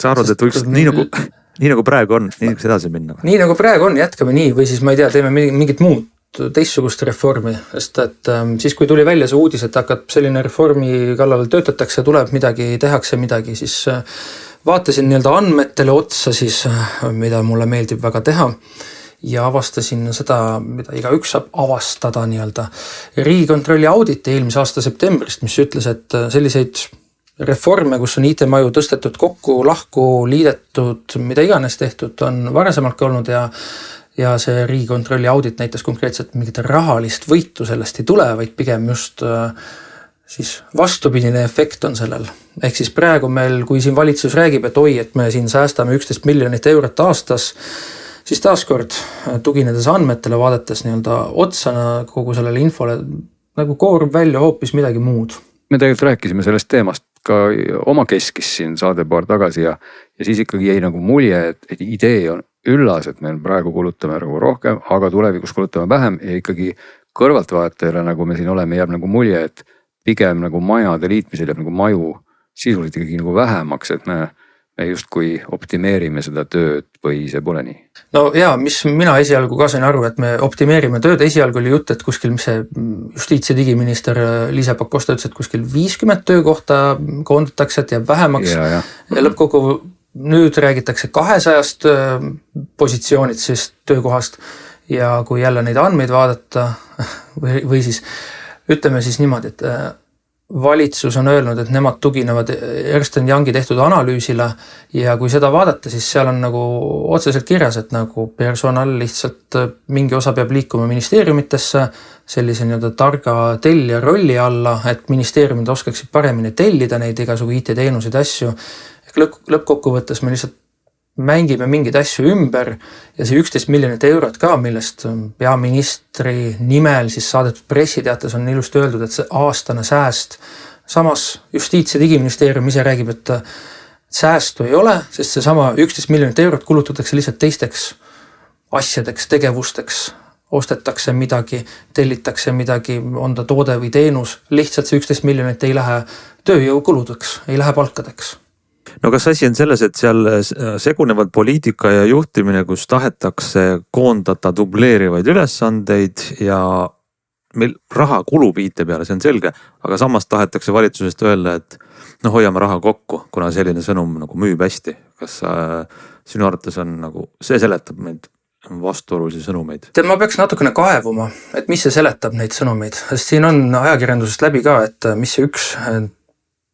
Sa arvad, et võiks nii nagu praegu on, nii võiks edasi minna? Nii nagu praegu on, jätkame nii või siis ma ei tea, teeme mingit muud teistsugust reformi, sest et siis kui tuli välja see uudis, et hakkab selline reformi kallal töötatakse, tuleb midagi, tehakse midagi, siis vaatasin nii-öelda andmetele otsa siis, mida mulle meeldib väga teha ja avastasin seda, mida igaüks saab avastada nii-öelda Riigikontrolli auditi eelmise aasta septembrist, mis ütles, et selliseid reforme, kus on IT-maju tõstetud kokku, lahku, liidetud, mida iganes tehtud, on varasemalt olnud ja see Riigikontrolli audit näitas konkreetselt mingit rahalist võitu sellest ei tule, vaid pigem just siis vastupidine efekt on sellel. Ehk siis praegu meil, kui siin valitsus räägib, et oi, et me siin säästame 11 miljonit eurot aastas, siis taaskord tuginedes andmetele vaadates nii-öelda otsana kogu sellele infole nagu koorub välja hoopis midagi muud. Me tegelikult rääkisime sellest teemast ka oma keskis siin saade paar tagasi ja siis ikkagi jäi nagu mulje, et idee on üllas, et me praegu kulutame nagu rohkem, aga tulevikus kulutame vähem ja ikkagi kõrvaltvaatajale, nagu me siin oleme, jääb nagu mulje, et pigem nagu majade liitmisel jääb nagu maju sisuliselt ikkagi nagu vähemaks, et me justkui optimeerime seda tööd või see pole nii? No jaa, mis mina esialgu ka sain aru, et me optimeerime tööd, esialgu oli jutt, et kuskil, mis see justiits- ja digiminister Liisa Pakosta ütles, et kuskil 50 töökohta koondatakse, et jääb vähemaks ja lõppkogu nüüd räägitakse 200 positsioonid siis töökohast ja kui jälle neid andmeid vaadata või siis ütleme siis niimoodi, et valitsus on öelnud, et nemad tuginevad Ernst & Youngi tehtud analüüsile ja kui seda vaadata, siis seal on nagu otseselt kirjas, et nagu personal lihtsalt mingi osa peab liikuma ministeeriumitesse sellise nii-öelda targa tellija rolli alla, et ministeeriumid oskaksid paremini tellida neid igasugu IT-teenuseid asju. Lõppkokkuvõttes me lihtsalt mängime mingeid asju ümber ja see 11 miljonit eurot ka, millest peaministri nimel siis saadetud pressiteates on ilusti öeldud, et see aastane sääst. Samas justiits- ja digiministeerium ise räägib, et säästu ei ole, sest see sama 11 miljonit eurot kulutatakse lihtsalt teisteks asjadeks, tegevusteks, ostetakse midagi, tellitakse midagi, on ta toode või teenus, lihtsalt see 11 miljonit ei lähe tööjõukuludeks, ei lähe palkadeks. No kas asi on selles, et seal segunevad poliitika ja juhtimine, kus tahetakse koondada dubleerivaid ülesandeid ja meil raha kulub IT peale, see on selge, aga samas tahetakse valitsusest öelda, et hoiame raha kokku, kuna selline sõnum nagu müüb hästi. Kas sinu arvates on nagu, see seletab meid vastuolulisi sõnumeid? Ma peaks natukene kaevuma, et mis see seletab neid sõnumeid, sest siin on ajakirjandusest läbi ka, et mis see üks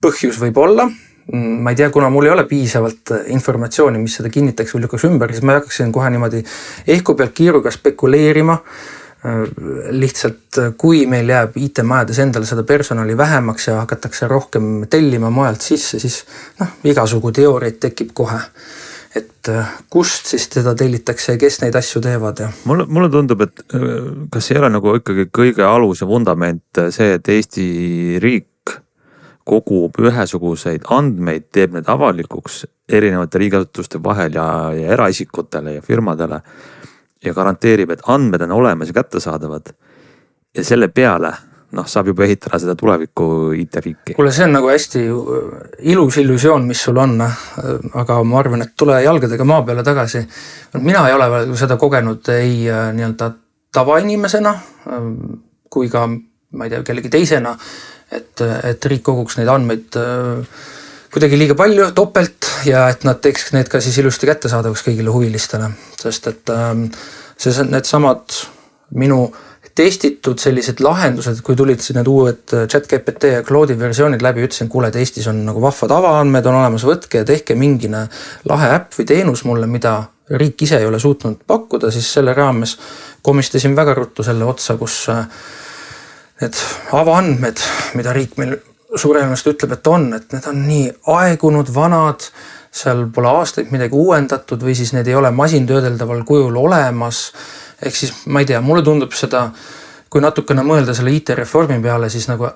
põhjus võib olla. Ma ei tea, kuna mul ei ole piisavalt informatsiooni, mis seda kinnitaks või lükkaks ümber, siis ma hakkaksin kohe niimoodi ehku pealt kiiruga spekuleerima. Lihtsalt kui meil jääb IT-majades endal seda personali vähemaks ja hakatakse rohkem tellima mujalt sisse, siis igasugu teooriaid tekib kohe. Et kust siis teda tellitakse ja kes neid asju teevad? Ja mulle tundub, et kas ei ole nagu ikkagi kõige alus ja vundament see, et Eesti riik kogub ühesuguseid andmeid, teeb need avalikuks erinevate riigiasutuste vahel ja eraisikutele ja firmadele ja garanteerib, et andmed on olemas ja kättesaadavad. Ja selle peale saab juba ehitada seda tuleviku IT-riiki. Kuule, see on nagu hästi ilus illusioon, mis sul on, aga ma arvan, et tule jalgadega maa peale tagasi. Mina ei ole seda kogenud ei nii-öelda tavainimesena kui ka, ma ei tea, kellegi teisena, et riik koguks neid andmeid kuidagi liiga palju, topelt ja et nad teeks need ka siis ilusti kättesaadavaks kõigile huvilistele. Sest et need samad minu testitud sellised lahendused, kui tulid need uued ChatGPT ja Claude'i versioonid läbi, ütlesin, kuule, et Eestis on nagu vahvad avaandmed on olemas, võtke ja tehke mingine lahe äpp või teenus mulle, mida riik ise ei ole suutnud pakkuda, siis selle raames komistasin väga ruttu selle otsa, kus need avaandmed, mida riik meil suurenemast ütleb, et need on nii aegunud, vanad, seal pole aastaid midagi uuendatud või siis need ei ole masintöödeldaval kujul olemas. Ehk siis ma ei tea, mulle tundub seda, kui natukene mõelda selle IT-reformi peale, siis nagu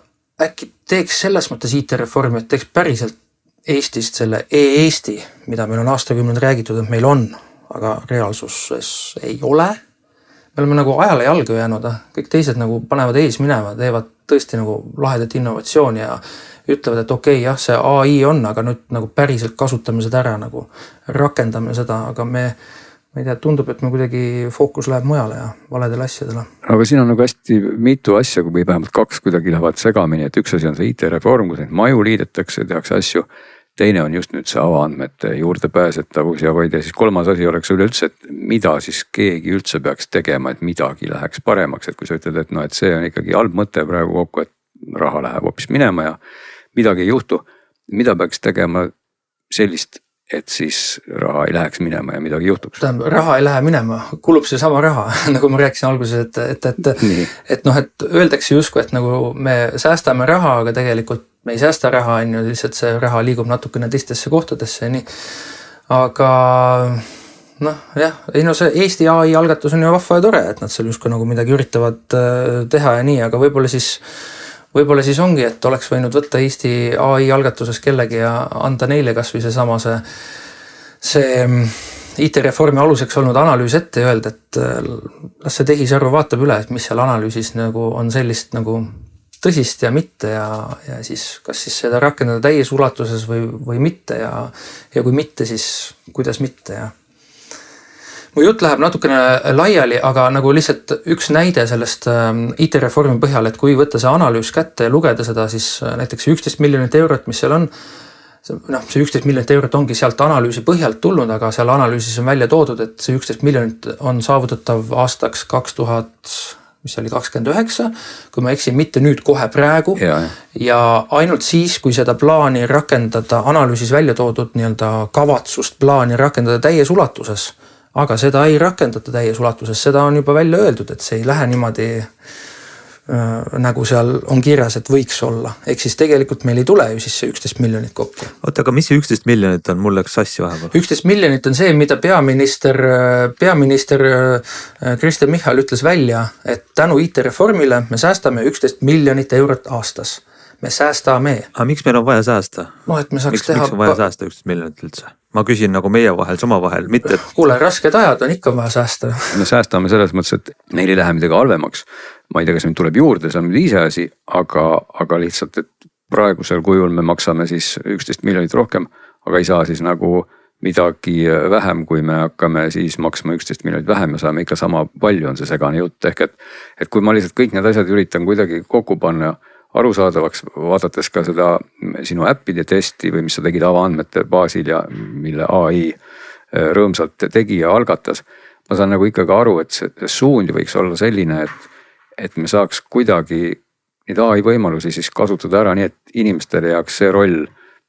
äkki teeks selles mõttes IT-reformi, et teeks päriselt Eestist selle e-Eesti, mida meil on aastakümneid räägitud, et meil on, aga reaalsuses ei ole. Me oleme nagu ajale jalga jäänud, kõik teised nagu panevad ees minema, teevad tõesti nagu lahedat innovatsiooni ja ütlevad, et okei, jah, see AI on, aga nüüd nagu päriselt kasutame seda ära, nagu rakendame seda, aga ma ei tea, tundub, et me kuidagi fookus läheb mujale ja valedele asjadele. Aga siin on nagu hästi mitu asja, kui vähemalt 2 kuidagi lähevad segamini, et üks asi on see IT-reform, kus neid maju liidetakse, tehakse asju. Teine on just nüüd see avaandmete juurde pääsetavus ja vaid ja siis 3. asi oleks üleüldse, et mida siis keegi üldse peaks tegema, et midagi läheks paremaks, et kui sa ütled, et no, et see on ikkagi halb mõte praegu kokku, et raha läheb hoopis minema ja midagi ei juhtu. Mida peaks tegema sellist, et siis raha ei läheks minema ja midagi juhtuks? Raha ei lähe minema, kulub see sama raha, nagu ma rääkisin alguses, et öeldakse justkui, et nagu me säästame raha, aga tegelikult me ei säästa raha, lihtsalt see raha liigub natukene teistesse kohtadesse. Nii. Aga see Eesti AI algatus on ju vahva ja tore, et nad seal justkui nagu midagi üritavad teha ja nii, aga võib-olla siis ongi, et oleks võinud võtta Eesti AI algatuses kellegi ja anda neile kas või see IT-reformi aluseks olnud analüüs ette ja öelda, et las see tehisarv vaatab üle, et mis seal analüüsis nagu on sellist nagu tõsist ja mitte ja siis kas siis seda rakendada täies ulatuses või mitte ja kui mitte, siis kuidas mitte ja mu jutt läheb natukene laiali, aga nagu lihtsalt üks näide sellest IT-reformi põhjal, et kui võtta see analüüs kätte ja lugeda seda, siis näiteks 11 miljonit eurot, mis seal on, see 11 miljonit eurot ongi sealt analüüsi põhjalt tulnud, aga seal analüüsis on välja toodud, et see 11 miljonit on saavutatav aastaks 2029, kui ma eksin, mitte nüüd kohe praegu ja ainult siis, kui seda plaani rakendada, analüüsis välja toodud nii-öelda kavatsust plaani rakendada täies ulatuses, aga seda ei rakendata täies ulatuses, seda on juba välja öeldud, et see ei lähe niimoodi nagu seal on kirjas, et võiks olla. Ehk siis tegelikult meil ei tule ju siis see 11 miljonit kokku. Oota, aga mis see 11 miljonit on? Mul läks sassi vahepeal. 11 miljonit on see, mida peaminister Kristen Michal ütles välja, et tänu IT-reformile me säästame 11 miljonit eurot aastas. Me säästame. Aga miks meil on vaja säästa? Et me saaks miks on vaja säästa 11 miljonit üldse? Ma küsin nagu meie vahel, sama vahel, mitte et... Kuule, rasked ajad on ikka vaja säästa. Me säästame selles mõttes, et neil ei lähe midagi halvemaks. Ma ei tea, kas nüüd tuleb juurde, see on nüüd ise asi, aga lihtsalt, et praegusel kujul me maksame siis 11 miljonit rohkem, aga ei saa siis nagu midagi vähem, kui me hakkame siis maksma 11 miljonit vähem ja saame ikka sama palju, on see segane jutt. Ehk et kui ma lihtsalt kõik need asjad üritan kuidagi kokku panna arusaadavaks, vaadates ka seda sinu äppide testi või mis sa tegid avaandmete baasil ja mille AI rõõmsalt tegi ja algatas. Ma saan nagu ikkagi aru, et see suund võiks olla selline, et me saaks kuidagi neid AI võimalusi siis kasutada ära nii, et inimestele jääks see roll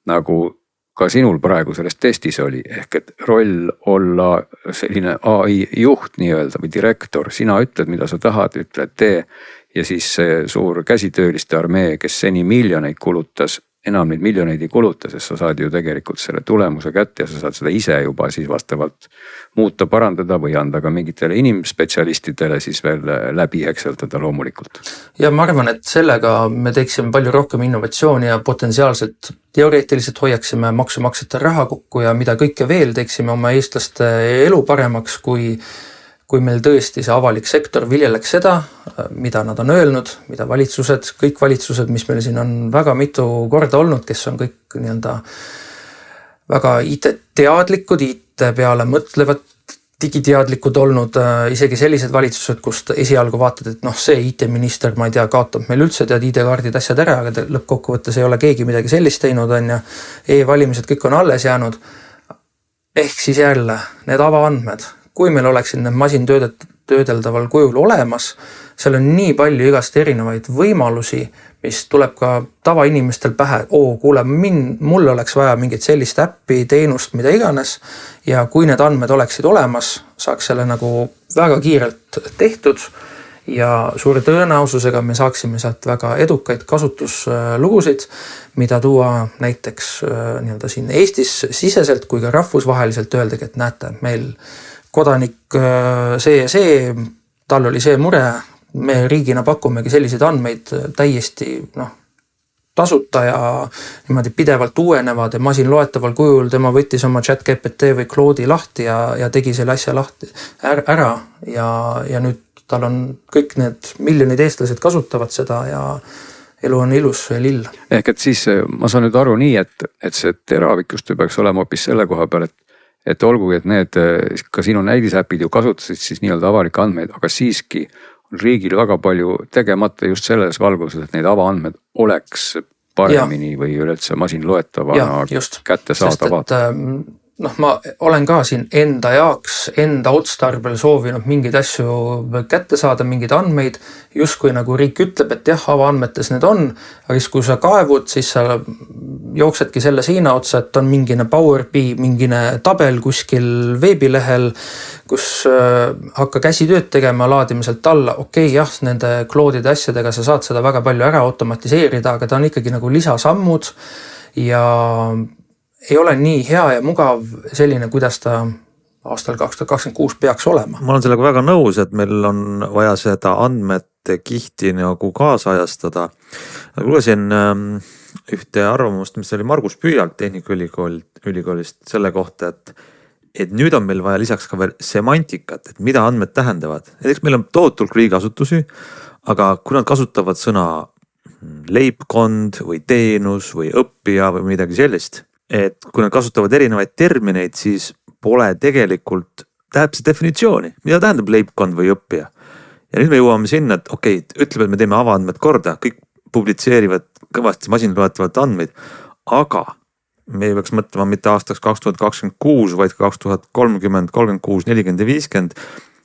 nagu ka sinul praegu selles testis oli. Ehk et roll olla selline AI juht nii-öelda või direktor, sina ütled, mida sa tahad, ütled tee. Ja siis see suur käsitööliste armee, kes seni miljoneid kulutas, enam neid miljoneid ei kuluta, sest sa saad ju tegelikult selle tulemuse kätte ja sa saad seda ise juba siis vastavalt muuta, parandada või anda ka mingitele inimspetsialistidele siis veel läbi hekseldada loomulikult. Ja ma arvan, et sellega me teeksime palju rohkem innovatsiooni ja potentsiaalselt teoreetiliselt hoiaksime maksumaksjate raha kokku ja mida kõike veel teeksime oma eestlaste elu paremaks, kui meil tõesti see avalik sektor viljeleks seda, mida nad on öelnud, mida valitsused, kõik valitsused, mis meil siin on väga mitu korda olnud, kes on kõik nii-öelda väga IT-teadlikud, IT peale mõtlevad, digiteadlikud olnud, isegi sellised valitsused, kust esialgu vaatad, et see IT-minister, ma ei tea, kaotab meil üldse tead ID-kaardid asjad ära, aga lõppkokkuvõttes ei ole keegi midagi sellist teinud, on ja e-valimised kõik on alles jäänud. Ehk siis jälle need avaandmed, kui meil oleksid need masin töödeldaval kujul olemas, seal on nii palju igast erinevaid võimalusi, mis tuleb ka tavainimestel pähe, kuule, mul oleks vaja mingit sellist äppi, teenust, mida iganes ja kui need andmed oleksid olemas, saaks selle nagu väga kiirelt tehtud ja suure tõenäosusega me saaksime sealt väga edukaid kasutuslugusid, mida tuua näiteks nii-öelda siin Eestis siseselt kui ka rahvusvaheliselt öeldagi, et näete, meil kodanik see, tal oli see mure, me riigina pakumegi selliseid andmeid täiesti tasuta ja niimoodi pidevalt uuenevad ja masinloetaval kujul, tema võttis oma ChatGPT või Claude'i lahti ja tegi selle asja lahti ära ja nüüd tal on kõik need miljonid eestlased kasutavad seda ja elu on ilus ja lill. Ehk et siis ma saan nüüd aru nii, et see teravikustöö peaks olema hoopis selle koha peal, et olgugi, et need ka sinu näidisäpid ju kasutasid siis nii-öelda avalikke andmeid, aga siiski on riigil väga palju tegemata just selles valguses, et neid avaandmed oleks paremini või üleüldse masinloetavana kättesaadavad. Ma olen ka siin enda jaoks, enda otstarbel soovinud mingeid asju kätte saada, mingeid andmeid, justkui nagu riik ütleb, et jah, avaandmetes need on, aga siis kui sa kaevud, siis sa jooksedki selle seina otsa, et on mingine PowerPoint, mingine tabel kuskil veebilehel, kus hakka käsitööd tegema, laadime sealt alla. Okei, jah, nende Claude'ide asjadega sa saad seda väga palju ära automatiseerida, aga ta on ikkagi nagu lisasammud ja ei ole nii hea ja mugav selline, kuidas ta aastal 2026 peaks olema. Ma olen sellega väga nõus, et meil on vaja seda andmete kihti nagu kaasajastada. Lugesin ühte arvamust, mis oli Margus Püüalt Tehnikaülikoolist selle kohta, et nüüd on meil vaja lisaks ka veel semantikat, et mida andmed tähendavad. Näiteks meil on tohutult riigiasutusi, aga kui nad kasutavad sõna leibkond või teenus või õppija või midagi sellist, et kui nad kasutavad erinevaid termineid, siis pole tegelikult täpset definitsiooni, mida tähendab leibkond või õppija. Ja nüüd me jõuame sinna, et okei, ütleb, et me teeme avaandmed korda, kõik publitseerivad kõvasti masinloetavalt andmeid, aga me ei peaks mõtlema mitte aastaks 2026, vaid 2030, 36, 40 ja 50,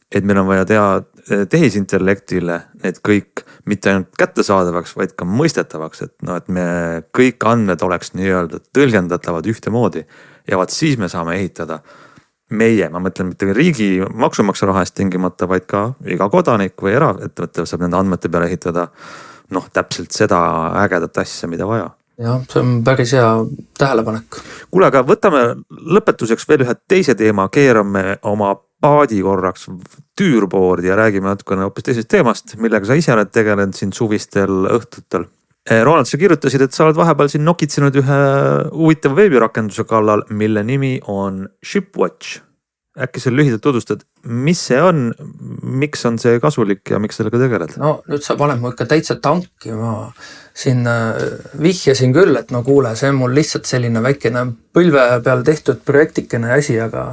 et meil on vaja teha tehisintellektile need kõik mitte ainult kättesaadavaks, vaid ka mõistetavaks, et me kõik andmed oleks nii-öelda tõlgendatavad ühtemoodi ja vaat siis me saame ehitada ma mõtlen mitte riigi maksumaksja raha eest tingimata, vaid ka iga kodanik või eraettevõte saab nende andmete peale ehitada täpselt seda ägedat asja, mida vaja. Jah, see on päris hea tähelepanek. Kuule, aga võtame lõpetuseks veel ühe teise teema, keerame oma paadi korraks tüürboordi ja räägime natukene hoopis teisest teemast, millega sa ise oled tegelenud siin suvistel õhtutel. Ronald, sa kirjutasid, et sa oled vahepeal siin nokitsenud ühe huvitava veebirakenduse kallal, mille nimi on ShipWatch. Äkki sa lühidalt tutvustad, mis see on, miks on see kasulik ja miks sellega tegeled? No nüüd sa paned mu ikka täitsa tanki, ma siin vihjasin küll, et no kuule, see on mul lihtsalt selline väikene põlve peal tehtud projektikene asi, aga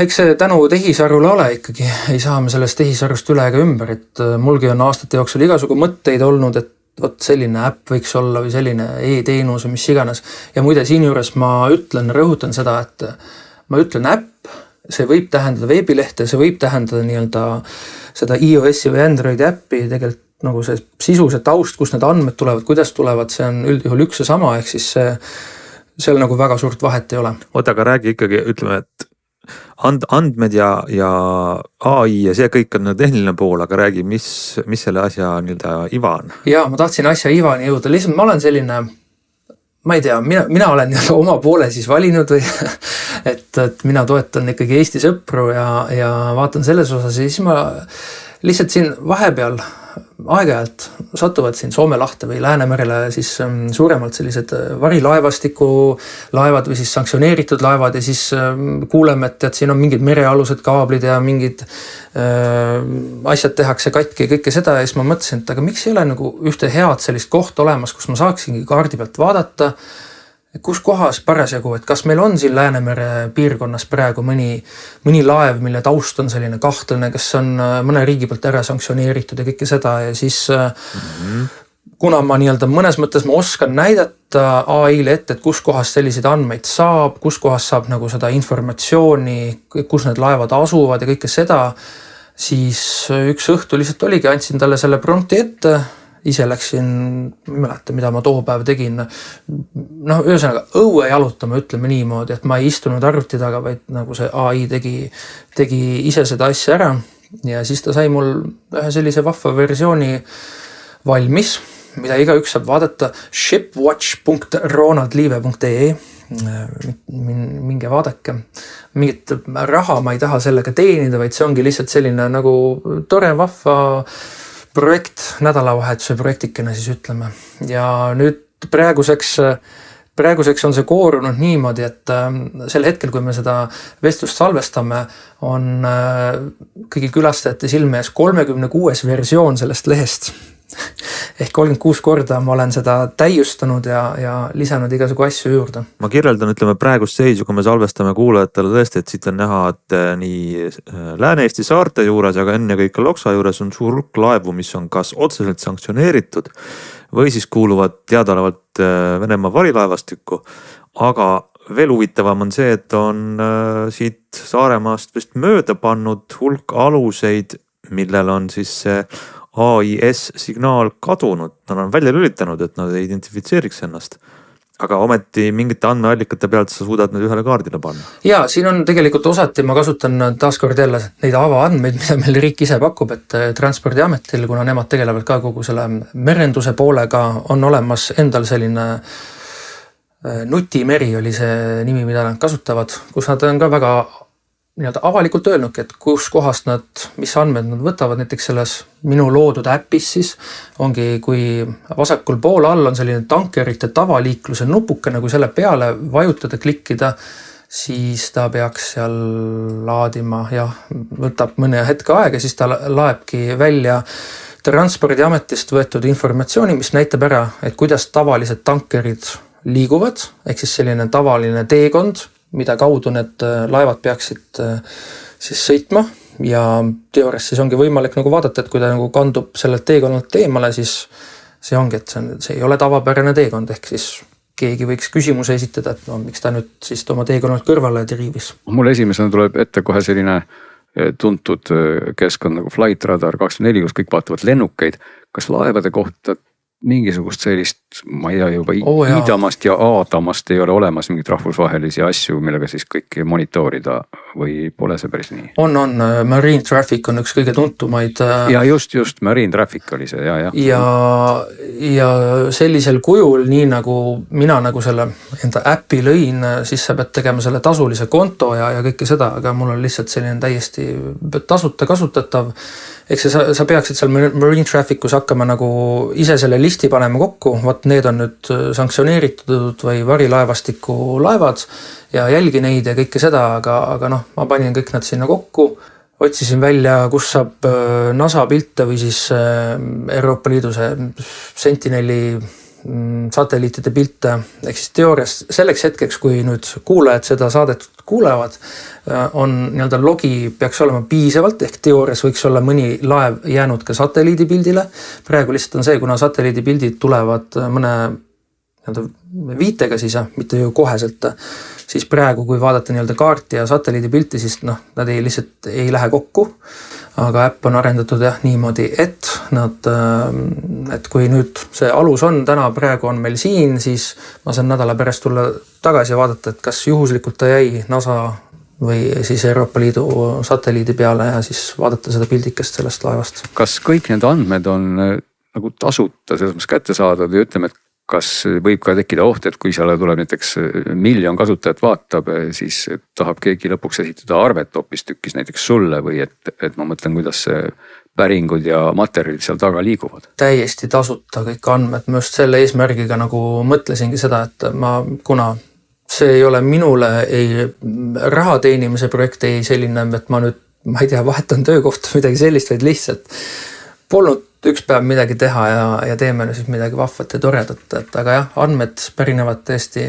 eks see tänu tehisarule ole ikkagi, ei saa me sellest tehisarust üle ega ümber, et mulgi on aastate jooksul igasugu mõtteid olnud, et vot selline äpp võiks olla või selline e-teenus või mis iganes. Ja muide siin juures ma rõhutan seda, et ma ütlen äpp, see võib tähendada veebilehte, see võib tähendada nii-öelda seda iOS-i või Androidi äppi, tegelikult nagu see sisu, see taust, kus need andmed tulevad, kuidas tulevad, see on üldjuhul üks ja sama, ehk siis seal nagu väga suurt vahet ei ole. Oota, aga räägi ikkagi, ütleme, et andmed ja AI ja see kõik on tehniline pool, aga räägi, mis selle asja nii-öelda iva on? Jaa, ma tahtsin asja ivani jõuda, lihtsalt ma olen selline, ma ei tea, mina olen oma poole siis valinud või et mina toetan ikkagi Eesti sõpru ja vaatan selles osas ja siis ma lihtsalt siin vahepeal aeg-ajalt satuvad siin Soome lahte või Läänemerele siis suuremalt sellised varilaevastiku laevad või siis sanktsioneeritud laevad ja siis kuuleme, et siin on mingid merealused kaablid ja mingid asjad tehakse katki ja kõike seda ja siis ma mõtlesin, et aga miks ei ole nagu ühte head sellist kohta olemas, kus ma saaksingi kaardi pealt vaadata, kus kohas parasjagu, et kas meil on siin Läänemere piirkonnas praegu mõni laev, mille taust on selline kahtlane, kes on mõne riigi poolt ära sanktsioneeritud ja kõike seda ja siis kuna ma nii-öelda mõnes mõttes ma oskan näidata AI-le ette, et kus kohas selliseid andmeid saab, kus kohas saab nagu seda informatsiooni, kus need laevad asuvad ja kõike seda, siis üks õhtu lihtsalt oligi, andsin talle selle prompti ette, ise läksin, ma ei mäleta, mida ma too päev tegin, ühesõnaga õue jalutama, ütleme niimoodi, et ma ei istunud arvuti taga, vaid nagu see AI tegi ise seda asja ära ja siis ta sai mul ühe sellise vahva versiooni valmis, mida igaüks saab vaadata shipwatch.ronaldliive.ee minge vaadake. Mingit raha ma ei taha sellega teenida, vaid see ongi lihtsalt selline nagu tore vahva projekt, nädalavahetuse projektikene siis ütleme. Ja nüüd praeguseks on see koorunud niimoodi, et sel hetkel, kui me seda vestlust salvestame, on kõigi külastajate silme ees 36 versioon sellest lehest. Ehk 36 korda ma olen seda täiustanud ja lisanud igasugu asju juurde. Ma kirjeldan, ütleme praegust seisu, kui me salvestame kuulajatele tõesti, et siit on näha, et nii Lääne-Eesti saarte juures, aga enne kõik Loksa juures on suur hulk laevu, mis on kas otseselt sanktsioneeritud või siis kuuluvad teadaolevalt Venemaa varilaevastikku. Aga veel huvitavam on see, et on siit Saaremaast vist mööda pannud hulk aluseid, millel on siis see AIS signaal kadunud, nad on välja lülitanud, et nad ei identifitseeriks ennast. Aga ometi mingite andmeallikate pealt sa suudad need ühele kaardile panna. Ja siin on tegelikult osati, ma kasutan taaskord jälle neid avaandmeid, mida meil riik ise pakub, et Transpordiametil, kuna nemad tegelevad ka kogu selle merenduse poolega, on olemas endal selline nutimeri oli see nimi, mida nad kasutavad, kus nad on ka väga avalikult öelnudki, et kus kohast mis andmed nad võtavad, näiteks selles minu loodud äppis siis ongi, kui vasakul pool all on selline tankerite tavaliikluse nupukene, kui selle peale vajutada, klikkida, siis ta peaks seal laadima ja võtab mõne hetke aega, siis ta laebki välja Transpordiametist võetud informatsiooni, mis näitab ära, et kuidas tavalised tankerid liiguvad, ehk siis selline tavaline teekond, mida kaudu need laevad peaksid siis sõitma ja teoorias siis ongi võimalik nagu vaadata, et kui ta nagu kandub sellelt teekonnalt eemale, siis see ongi, et see ei ole tavapärane teekond, ehk siis keegi võiks küsimuse esitada, et no, miks ta nüüd siis oma teekonnalt kõrvale triivis. Mul esimesena tuleb ette kohe selline tuntud keskkond nagu Flight Radar 24, kus kõik vaatavad lennukeid. Kas laevade kohta mingisugust sellist, ma ei tea, juba Iidamast ja Aadamast ei ole olemas mingit rahvusvahelisi asju, millega siis kõiki monitoorida või pole see päris nii? On. Marine Traffic on üks kõige tuntumaid. Ja just Marine Traffic oli see, ja sellisel kujul, nii nagu mina nagu selle enda äppi lõin, siis sa pead tegema selle tasulise konto ja kõike seda, aga mul on lihtsalt selline täiesti tasuta kasutatav. Eks sa peaksid seal Marine Trafficus hakkama nagu ise selle listi panema kokku, vaat need on nüüd sanktsioneeritud või varilaevastiku laevad ja jälgi neid ja kõike seda, aga noh, ma panin kõik nad sinna kokku, otsisin välja, kus saab NASA pilte või siis Euroopa Liidu see Sentineli satelliitide pilte, ehk siis teoorias selleks hetkeks, kui nüüd kuulajad seda saadet kuulevad, on nii-öelda logi peaks olema piisavalt, ehk teoorias võiks olla mõni laev jäänud ka satelliidipildile. Praegu lihtsalt on see, kuna satelliidipildid tulevad mõne viitega siis, mitte ju koheselt, siis praegu, kui vaadata nii-öelda kaarti ja satelliidipilti, siis nad lihtsalt ei lähe kokku. Aga äpp on arendatud niimoodi, et kui nüüd see alus on, täna praegu on meil siin, siis ma saan nädala pärast tulla tagasi ja vaadata, et kas juhuslikult ta jäi NASA või siis Euroopa Liidu satelliidi peale ja siis vaadata seda pildikest sellest laevast. Kas kõik need andmed on nagu tasuta selles mõttes kätte saada või ütleme, et kas võib ka tekkida oht, et kui seal tuleb näiteks 1 miljon kasutajat vaatab, siis tahab keegi lõpuks esitada arvet hoopis tükkis näiteks sulle või et ma mõtlen, kuidas päringud ja materjalid seal taga liiguvad? Täiesti tasuta kõik andmed, ma just selle eesmärgiga nagu mõtlesingi seda, et kuna see ei ole minule ei raha teenimise projekt, ei selline, et ma nüüd, ma ei tea, vahetan töökohta midagi sellist, vaid lihtsalt polnud üks päev midagi teha ja teeme siis midagi vahvat ja toredat, aga jah, andmed pärinevad tõesti,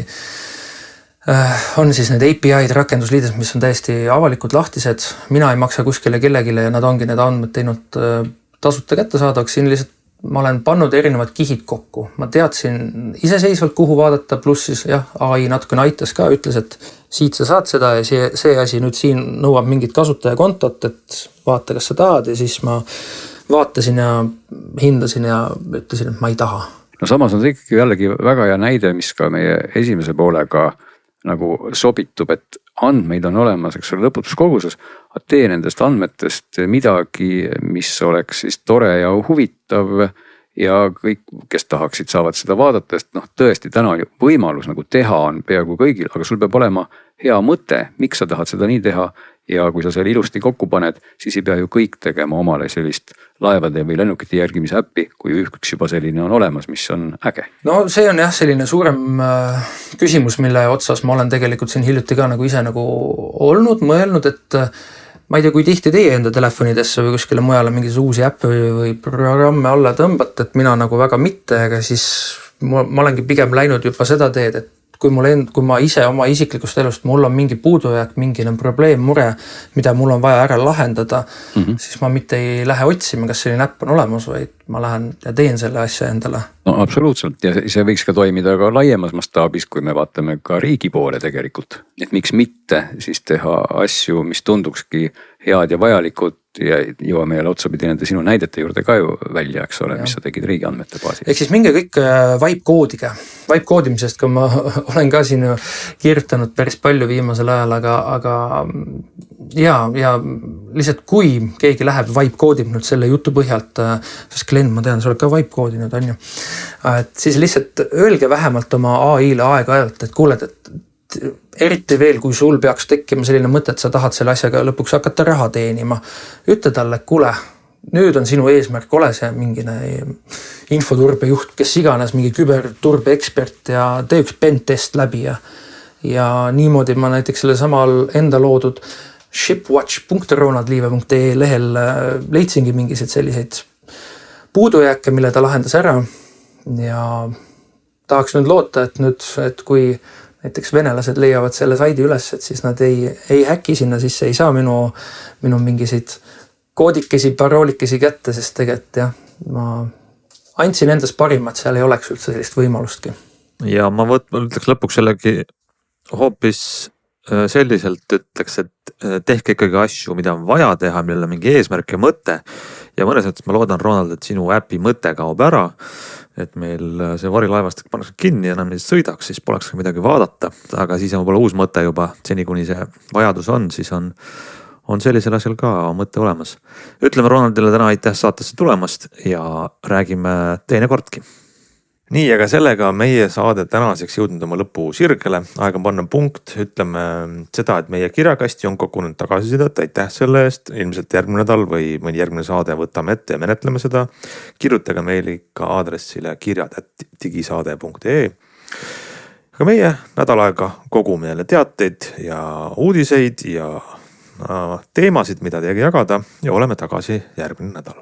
on siis need API-d rakendusliidest, mis on täiesti avalikud lahtised, mina ei maksa kuskile kellegile ja nad ongi need andmed teinud tasuta kättesaadavaks, siin lihtsalt ma olen pannud erinevad kihid kokku, ma teadsin iseseisvalt kuhu vaadata, pluss siis jah, AI natukene aitas ka, ütles, et siit sa saad seda ja see asi nüüd siin nõuab mingit kasutajakontot, et vaata, kas sa tahad ja siis ma vaatasin ja hindasin ja ütlesin, et ma ei taha. No samas on see ikkagi jällegi väga hea näide, mis ka meie esimese poolega nagu sobitub, et andmeid on olemas, eks ole, lõputus koguses, aga tee nendest andmetest midagi, mis oleks siis tore ja huvitav ja kõik, kes tahaksid, saavad seda vaadata, sest noh, tõesti täna võimalus nagu teha on peaaegu kõigil, aga sul peab olema hea mõte, miks sa tahad seda nii teha. Ja kui sa selle ilusti kokku paned, siis ei pea ju kõik tegema omale sellist laevade või lennukite järgimise äppi, kui üks juba selline on olemas, mis on äge. No see on jah selline suurem küsimus, mille otsas ma olen tegelikult siin hiljuti ka nagu ise nagu olnud, mõelnud, et ma ei tea, kui tihti teie enda telefonidesse või kuskile mujale mingis uusi äppe või programme alla tõmbate, et mina nagu väga mitte, aga siis ma olengi pigem läinud juba seda teed, et kui ma ise oma isiklikust elust, mul on mingi puudujääk, mingine probleem, mure, mida mul on vaja ära lahendada, siis ma mitte ei lähe otsima, kas selline äpp on olemas, vaid ma lähen ja teen selle asja endale. No absoluutselt ja see võiks ka toimida ka laiemas mastaabis, kui me vaatame ka riigi poole tegelikult. Et miks mitte siis teha asju, mis tundukski head ja vajalikud ja jõuame jälle otsapidi nende sinu näidete juurde ka ju välja, eks ole, mis sa tegid riigi andmete baasil. Ehk siis minge kõik vibe-koodiga. Vibe-koodimisest, kui ma olen ka siin kirjutanud päris palju viimasel ajal, aga ja lihtsalt kui keegi läheb vibe-koodib nüüd selle jutu põhjalt, sest Glen, ma tean, sa oled ka vibe-koodinud, on ju. Et siis lihtsalt öelge vähemalt oma AI-le aeg-ajalt, et kuuled, et eriti veel, kui sul peaks tekkima selline mõte, et sa tahad selle asjaga lõpuks hakata raha teenima. Ütle talle, kuule, nüüd on sinu eesmärk, ole see mingine infoturbejuht, kes iganes, mingi küberturbe ekspert ja tee üks pentest läbi ja niimoodi ma näiteks selle samal enda loodud shipwatch.ronaldliive.ee lehel leidsingi mingised selliseid puudujääke, mille ta lahendas ära ja tahaks nüüd loota, et kui näiteks venelased leiavad selle saidi üles, et siis nad ei häki sinna sisse, ei saa minu mingiseid koodikesi, paroolikesi kätte, sest tegelikult jah, ma andsin endast parimat, seal ei oleks üldse sellist võimalustki. Ja ma ütleks lõpuks jällegi hoopis selliselt ütleks, et tehke ikkagi asju, mida on vaja teha, millel on mingi eesmärk ja mõte. Ja mõnes mõttes ma loodan, Ronald, et sinu äpi mõte kaob ära, et meil see varilaevastik pannakse kinni ja enam sõidaks, siis poleks ka midagi vaadata, aga siis on võib-olla uus mõte juba, seni kuni see vajadus on, siis on sellisel asjal ka mõte olemas. Ütleme Ronaldile täna aitäh saatesse tulemast ja räägime teinekordki. Nii, aga sellega meie saade tänaseks jõudnud oma lõpu sirgele. Aeg on panna punkt. Ütleme seda, et meie kirjakasti on kogunud tagasisidet. Aitäh selle eest. Ilmselt järgmine nädal või mõni järgmine saade võtame ette ja menetleme seda. Kirjutage meili ka aadressile kirjad@digisaade.ee. Aga meie nädal aega kogume jälle teateid ja uudiseid ja teemasid, mida teiega jagada ja oleme tagasi järgmine nädal.